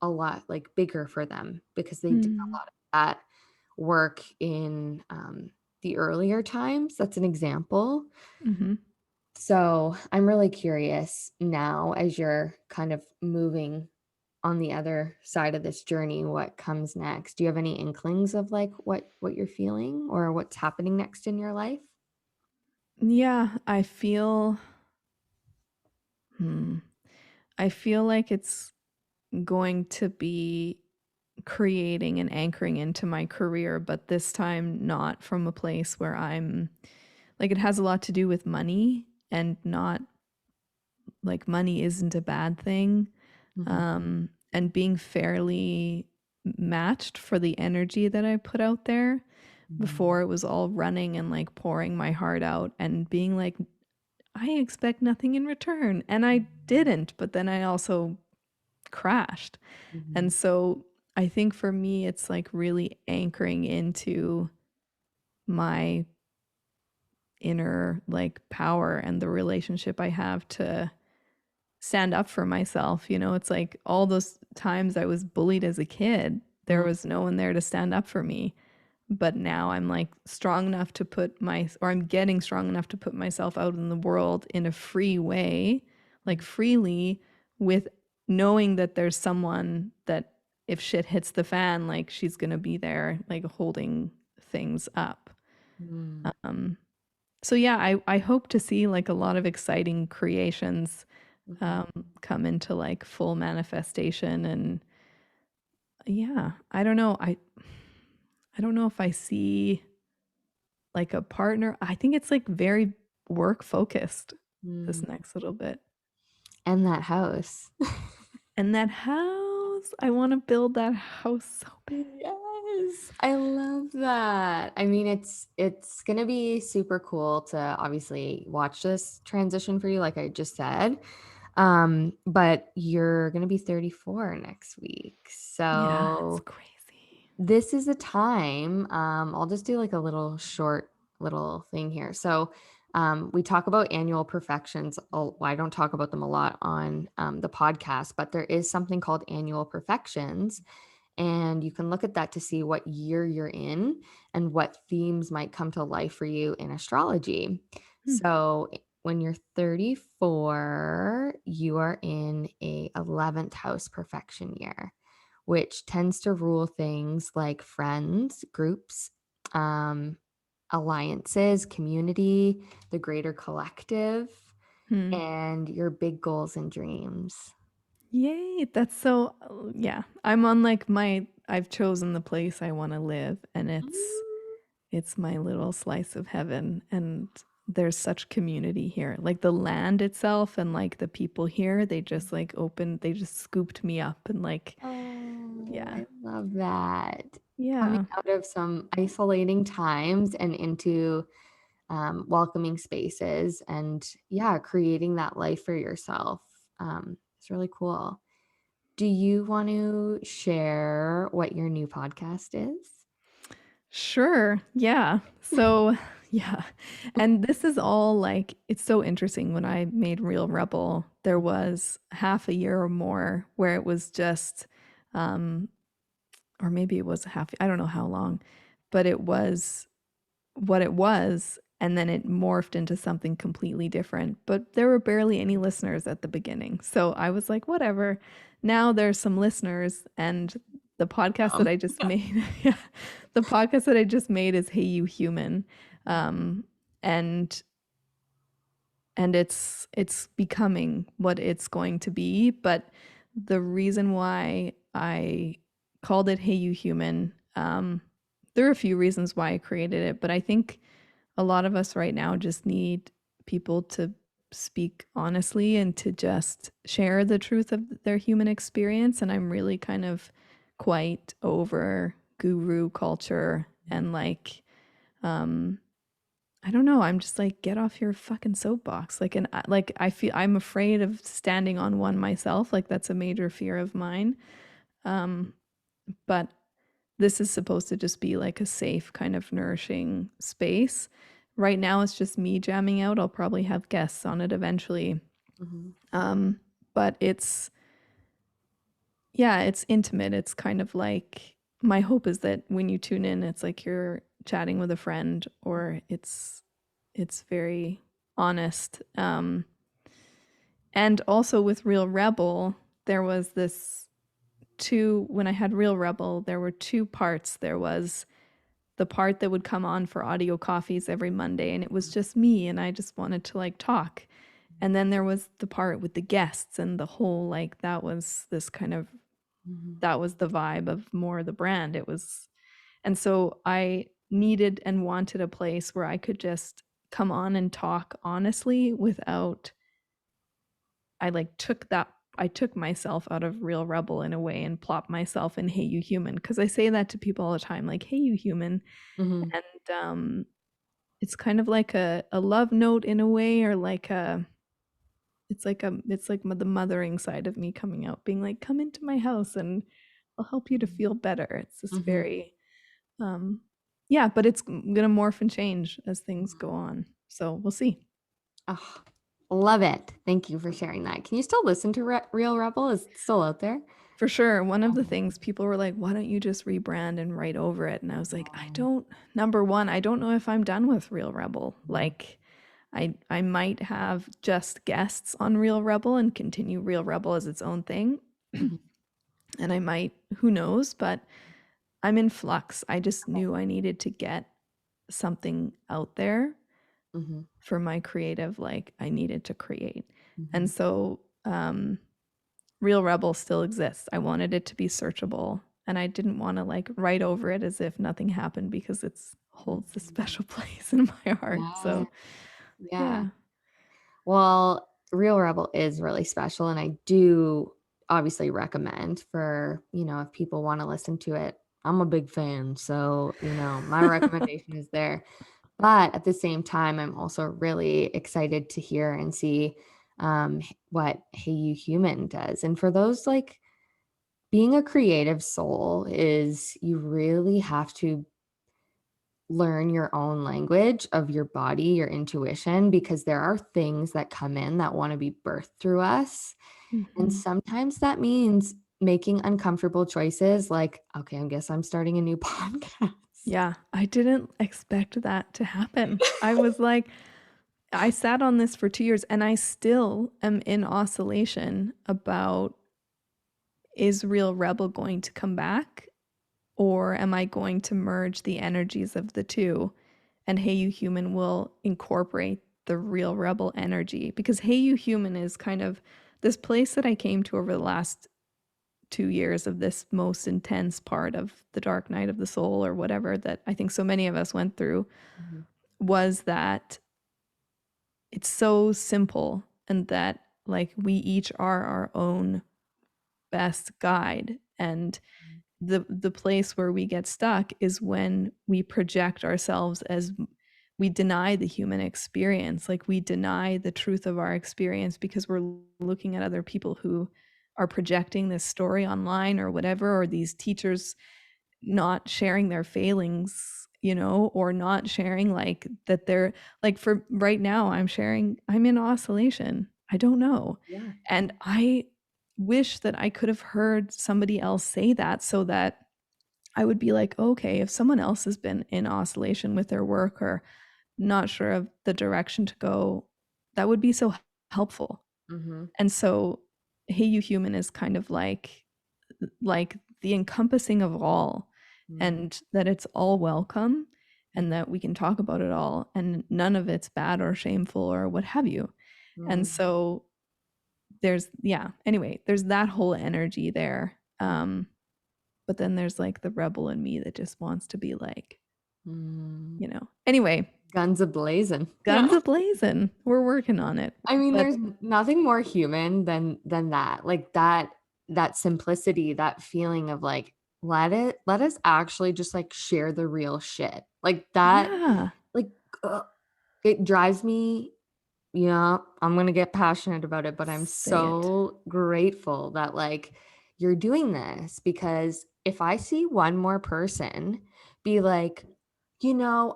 a lot like bigger for them because they did a Mm. lot of that work in the earlier times. That's an example. Mm-hmm. So I'm really curious now, as you're kind of moving on the other side of this journey, what comes next? Do you have any inklings of like what you're feeling or what's happening next in your life? Yeah, hmm, I feel like it's going to be creating and anchoring into my career, but this time not from a place where I'm like, it has a lot to do with money, and not like money isn't a bad thing. Mhm, And being fairly matched for the energy that I put out there. mhm, Before, it was all running and like pouring my heart out and being like, I expect nothing in return. And I didn't, but then I also crashed. mhm, And so I think for me, it's like really anchoring into my inner like power and the relationship I have to stand up for myself. It's like all those times I was bullied as a kid, there mm, was no one there to stand up for me. But now I'm like strong enough to or I'm getting strong enough to put myself out in the world in a free way, like freely, with knowing that there's someone that if shit hits the fan, like she's going to be there, like holding things up. mm, Um, so yeah, I hope to see like a lot of exciting creations mhm, come into like full manifestation. And yeah, I don't know if I see like a partner. I think it's like very work focused this mm. next little bit. And that house. And that house, I want to build that house so bad. Yes, I love that. I mean, it's gonna be super cool to obviously watch this transition for you, like I just said. But you're gonna be 34 next week. Yeah, it's So crazy. this is a time, I'll just do like a little short little thing here. So we talk about annual perfections. Well, I don't talk about them a lot on the podcast, but there is something called annual perfections, and you can look at that to see what year you're in and what themes might come to life for you in astrology. Hmm. So when you're 34, you are in a 11th house perfection year, which tends to rule things like friends, groups, um, alliances, community, the greater collective, Hmm. and your big goals and dreams. Yay, that's so yeah. I'm on like I've chosen the place I want to live, and it's my little slice of heaven. And there's such community here. Like the land itself and like the people here, they just scooped me up and like Oh, yeah. I love that. Coming Yeah. out of some isolating times and into welcoming spaces, and yeah, creating that life for yourself. It's really cool. Do you want to share what your new podcast is? Sure. Yeah. So, yeah. And this is all like, it's so interesting. When I made Real Rebel, there was half a year or more where it was just, um, or maybe it was a half, I don't know how long, but it was what it was. And then it morphed into something completely different. But there were barely any listeners at the beginning. So I was like, whatever. Now there's some listeners. And the podcast that I just made, yeah, the podcast that I just made is Hey You Human. Um, and it's becoming what it's going to be. But the reason why I called it Hey You Human, there are a few reasons why I created it, but I think a lot of us right now just need people to speak honestly and to just share the truth of their human experience. And I'm really kind of quite over guru culture and like I don't know. I'm just like, get off your fucking soapbox. Like, and like, I feel I'm afraid of standing on one myself. Like, that's a major fear of mine. But this is supposed to just be like a safe, kind of nourishing space. Right now, it's just me jamming out. I'll probably have guests on it eventually. But it's intimate. It's kind of like, my hope is that when you tune in, it's like you're chatting with a friend, or it's very honest. And also with Real Rebel, there was when I had Real Rebel, there were two parts. There was the part that would come on for audio coffees every Monday, and it was just me, and I just wanted to like talk. And then there was the part with the guests, and the whole, like, that was this kind of, that was the vibe of more the brand. It was, and so I needed and wanted a place where I could just come on and talk honestly without, I took myself out of Real Rebel in a way and plopped myself in Hey You Human, because I say that to people all the time, like, Hey You Human. Mm-hmm. And it's kind of like a love note in a way, or like it's like the mothering side of me coming out, being like, come into my house and I'll help you to feel better. It's this Mm-hmm. very yeah, but it's gonna morph and change as things go on, so we'll see. Oh, love it. Thank you for sharing that. Can you still listen to Real Rebel? Is it still out there? For sure. One of the things people were like, why don't you just rebrand and write over it? And I was like, number one, I don't know if I'm done with Real Rebel. Like, I might have just guests on Real Rebel and continue Real Rebel as its own thing. Mhm. And I might, who knows, but I'm in flux. I just knew I needed to get something out there Mhm. for my creative, like, I needed to create. And Mhm. so Real Rebel still exists. I wanted it to be searchable, and I didn't want to like write over it as if nothing happened, because it's holds a special place in my heart. Yeah. So, Yeah. yeah. Well, Real Rebel is really special, and I do obviously recommend for, if people want to listen to it. I'm a big fan, so, my recommendation is there. But at the same time, I'm also really excited to hear and see what Hey You Human does. And for those, like, being a creative soul is, you really have to learn your own language of your body, your intuition, because there are things that come in that want to be birthed through us. And Mhm. sometimes that means making uncomfortable choices like, okay, I guess I'm starting a new podcast. Yeah, I didn't expect that to happen. I was like, I sat on this for 2 years, and I still am in oscillation about, is Real Rebel going to come back, or am I going to merge the energies of the two? And Hey You Human will incorporate the Real Rebel energy, because Hey You Human is kind of this place that I came to over the last 2 years of this most intense part of the dark night of the soul, or whatever, that I think so many of us went through, Mhm. was that it's so simple, and that like we each are our own best guide. And the place where we get stuck is when we project ourselves as, we deny the human experience, like we deny the truth of our experience, because we're looking at other people who are projecting this story online or whatever, or these teachers not sharing their failings, or not sharing, like, that they're, like, for right now, I'm in oscillation. I don't know. Yeah. And I wish that I could have heard somebody else say that, so that I would be like, okay, if someone else has been in oscillation with their work, or not sure of the direction to go, that would be so helpful. Hmm. And so Hey You Human is kind of like the encompassing of all, and that it's all welcome, and that we can talk about it all, and none of it's bad or shameful or what have you. And Hmm. so there's that whole energy there. But then there's like the rebel in me that just wants to be like, Hmm. Anyway, Guns a-blazing. guns a blazing. We're working on it. I mean, But there's nothing more human than that. Like that simplicity, that feeling of like, let us actually just like share the real shit. Like that, yeah, like, ugh. it drives me, yeah, I'm going to get passionate about it, but I'm Say it. so grateful that like you're doing this, because if I see one more person be like,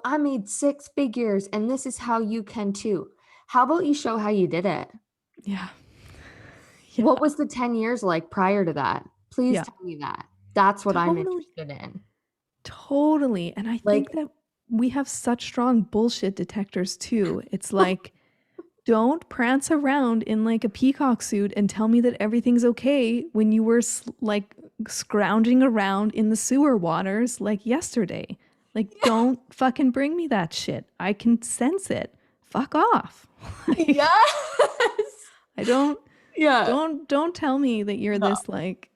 I made six figures and this is how you can too. How about you show how you did it? Yeah. What Yeah. was the 10 years like prior to that? Please Yeah. tell me that. That's what I'm Totally. interested in. Totally. And I Like, think that we have such strong bullshit detectors too. It's like, don't prance around in like a peacock suit and tell me that everything's okay when you were like scrounging around in the sewer waters like yesterday. Like, don't fucking bring me that shit. I can sense it. Fuck off. Like, yes. I don't Yeah. don't tell me that you're No. this like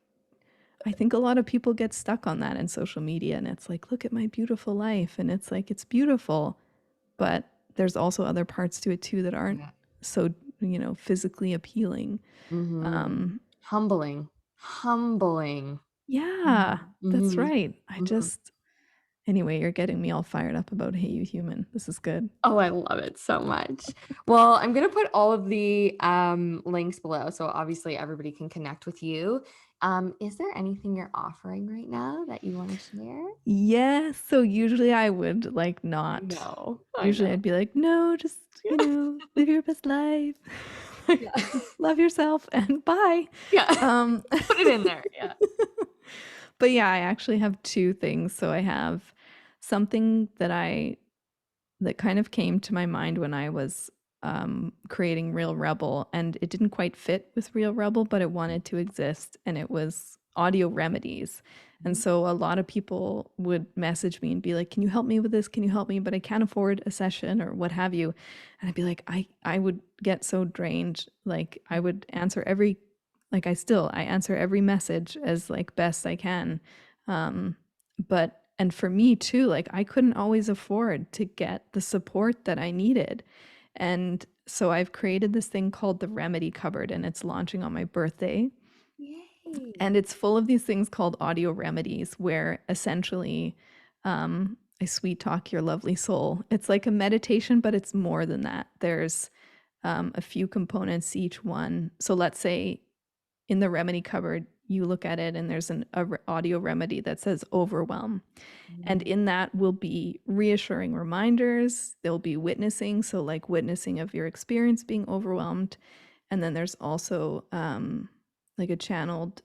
I think a lot of people get stuck on that in social media and it's like, look at my beautiful life. And it's like, it's beautiful, but there's also other parts to it too that aren't Yeah. so, physically appealing. Mm-hmm. Um, Humbling. Humbling. yeah, that's Mm-hmm. right. Mm-hmm. Anyway, you're getting me all fired up about Hey You Human. This is good. Oh, I love it so much. Well, I'm going to put all of the links below, so obviously everybody can connect with you. Is there anything you're offering right now that you want to share? Yeah. So usually I would like I not. know. I Usually know. I'd be like, no, just, Yeah. live your best life. Like, Yeah. love yourself and bye. Yeah. Um, Put it in there. Yeah. but yeah, I actually have two things. So I have something that kind of came to my mind when I was creating Real Rebel, and it didn't quite fit with Real Rebel, but it wanted to exist, and it was audio remedies. And so a lot of people would message me and be like, "Can you help me with this? Can you help me? But I can't afford a session or what have you." And I'd be like, I would get so drained. Like I would answer every, like I answer every message as like best I can. Um, but and for me too, like I couldn't always afford to get the support that I needed. And so I've created this thing called the Remedy Cupboard, and it's launching on my birthday. Yay. And it's full of these things called audio remedies, where essentially I sweet talk your lovely soul. It's like a meditation, but it's more than that. There's a few components each one. So let's say in the remedy cupboard, you look at it and there's an audio remedy that says overwhelm. And in that will be reassuring reminders. There'll be witnessing. So, like witnessing of your experience being overwhelmed. And then there's also like a channeled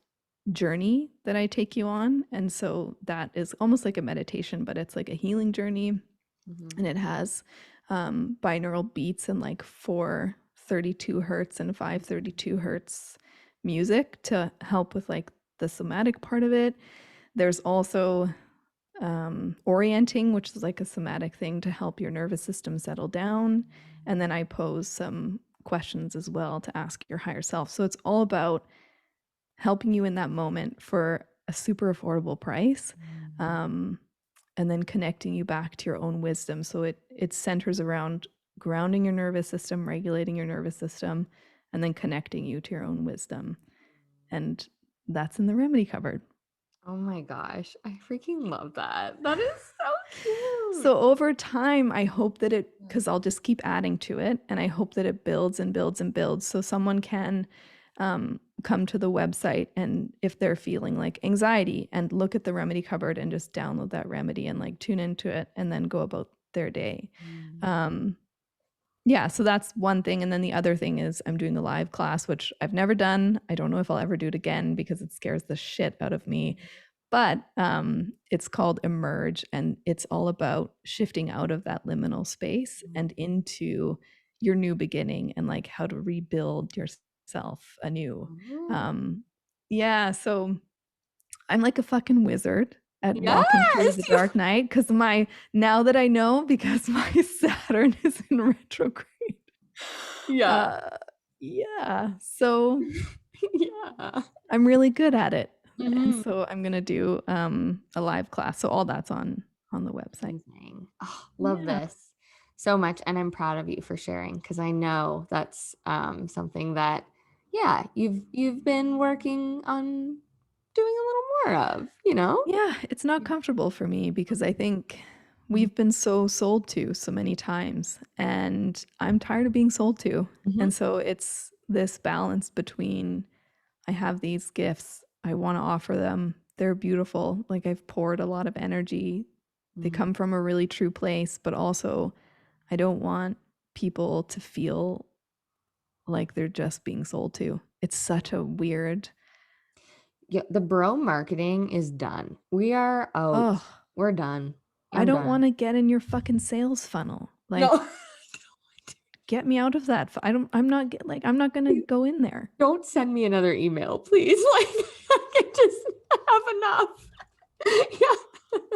journey that I take you on. And so that is almost like a meditation, but it's like a healing journey. Mhm. And it has binaural beats and like 432 hertz and 532 hertz music to help with like the somatic part of it. There's also orienting, which is like a somatic thing to help your nervous system settle down. And then I pose some questions as well to ask your higher self. So it's all about helping you in that moment for a super affordable price. Um, and then connecting you back to your own wisdom. So it centers around grounding your nervous system, regulating your nervous system, and then connecting you to your own wisdom. And that's in the remedy cupboard. Oh my gosh. I freaking love that. That is so cute. So over time, I hope that Yeah. because I'll just keep adding to it, and I hope that it builds and builds and builds. So someone can come to the website, and if they're feeling like anxiety, and look at the remedy cupboard and just download that remedy and like tune into it, and then go about their day. Mm. Um, yeah, so that's one thing. And then the other thing is I'm doing a live class, which I've never done. I don't know if I'll ever do it again because it scares the shit out of me. But it's called Emerge, and it's all about shifting out of that liminal space and into your new beginning and like how to rebuild yourself anew. Oh. Um, yeah, so I'm like a fucking wizard at walking through Yes. the dark night because now that I know, because my Saturn is in retrograde. Yeah. Uh, yeah, so Yeah. I'm really good at it. And Mhm. so I'm gonna do a live class. So all that's on the website. Amazing. Oh, love Yeah. this so much. And I'm proud of you for sharing, because I know that's something that, yeah, you've been working on doing a little more of, you know? Yeah, it's not comfortable for me because I think we've been so sold to so many times, and I'm tired of being sold to. Mhm. And so it's this balance between I have these gifts, I want to offer them, they're beautiful, like I've poured a lot of energy, they Mhm. come from a really true place, but also I don't want people to feel like they're just being sold to. It's such a weird, Yeah, the bro marketing is done. We are out. oh, We're done. I I'm don't done. want to get in your fucking sales funnel. Like, No, get me out of that. I'm not I'm not going to go in there. don't send me another email, please. Like, I can just have enough. Yeah.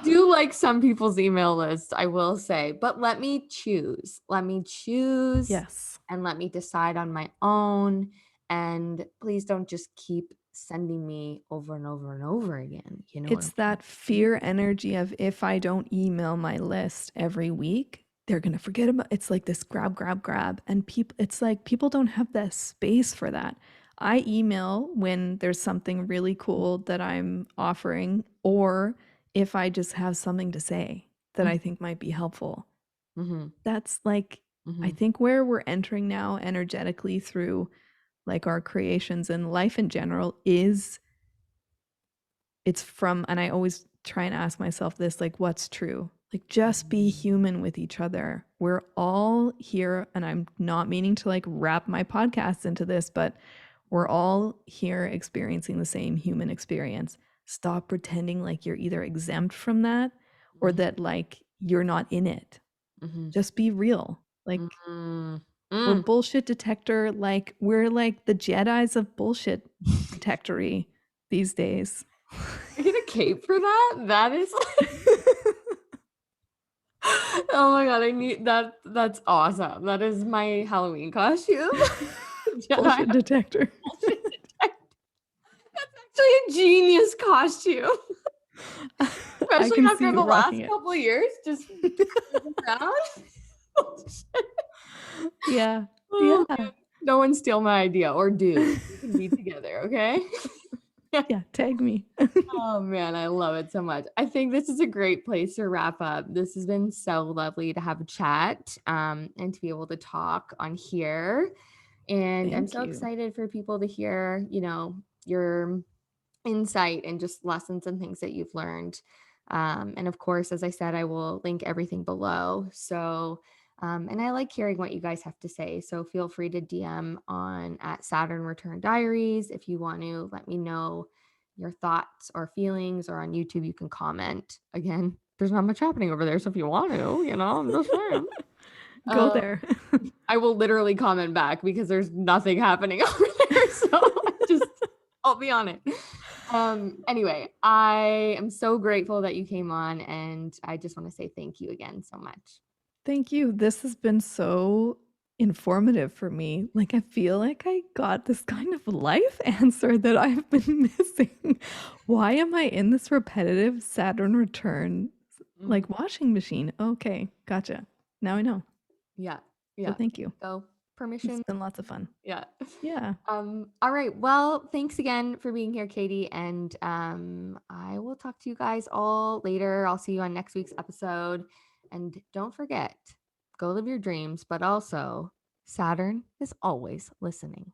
Do like some people's email list, I will say, but let me choose. Let me choose Yes. and let me decide on my own. And please don't just keep sending me over and over and over again. You know what It's I'm that fear energy of if I don't email my list every week, they're going to forget about it's like this grab, grab, grab. And people, it's like people don't have that space for that. I email when there's something really cool that I'm offering, or if I just have something to say that I think might be helpful. Mm-hmm. That's like, I think where we're entering now energetically through like our creations and life in general is it's from, and I always try and ask myself this, like, what's true? Like, just be human with each other. We're all here, and I'm not meaning to like wrap my podcast into this, but we're all here experiencing the same human experience. Stop pretending like you're either exempt from that or that like you're not in it. Mm-hmm. Just be real. Like, we're Mm. bullshit detector. Like, we're like the Jedis of bullshit detectory these days. I get a cape for that? That is like, oh my god, I need that. That's awesome. That is my Halloween costume. Bullshit detector. Bullshit detector. That's actually a genius costume. I Especially can see after you the rocking last it. couple of years, just around. Yeah. Oh, Yeah. man. No one steal my idea, or do. We can be together, okay? Yeah. Tag me. Oh man, I love it so much. I think this is a great place to wrap up. This has been so lovely to have a chat and to be able to talk on here. And I'm Thank so you. excited for people to hear, your insight and just lessons and things that you've learned. And of course, as I said, I will link everything below. So, and I like hearing what you guys have to say. So feel free to DM on at Saturn Return Diaries if you want to let me know your thoughts or feelings, or on YouTube, you can comment. Again, there's not much happening over there. So if you want to, I'm just saying. Go Uh, there. I will literally comment back because there's nothing happening over there. So I'll be on it. Anyway, I am so grateful that you came on, and I just want to say thank you again so much. Thank you. This has been so informative for me. Like, I feel like I got this kind of life answer that I've been missing. Why am I in this repetitive Saturn return, like washing machine? Okay, gotcha. Now I know. Yeah. So Yeah. thank you. So It's permission. been lots of fun. Yeah. Yeah. All right. Well, thanks again for being here, Katie. And I will talk to you guys all later. I'll see you on next week's episode. And don't forget, go live your dreams, but also Saturn is always listening.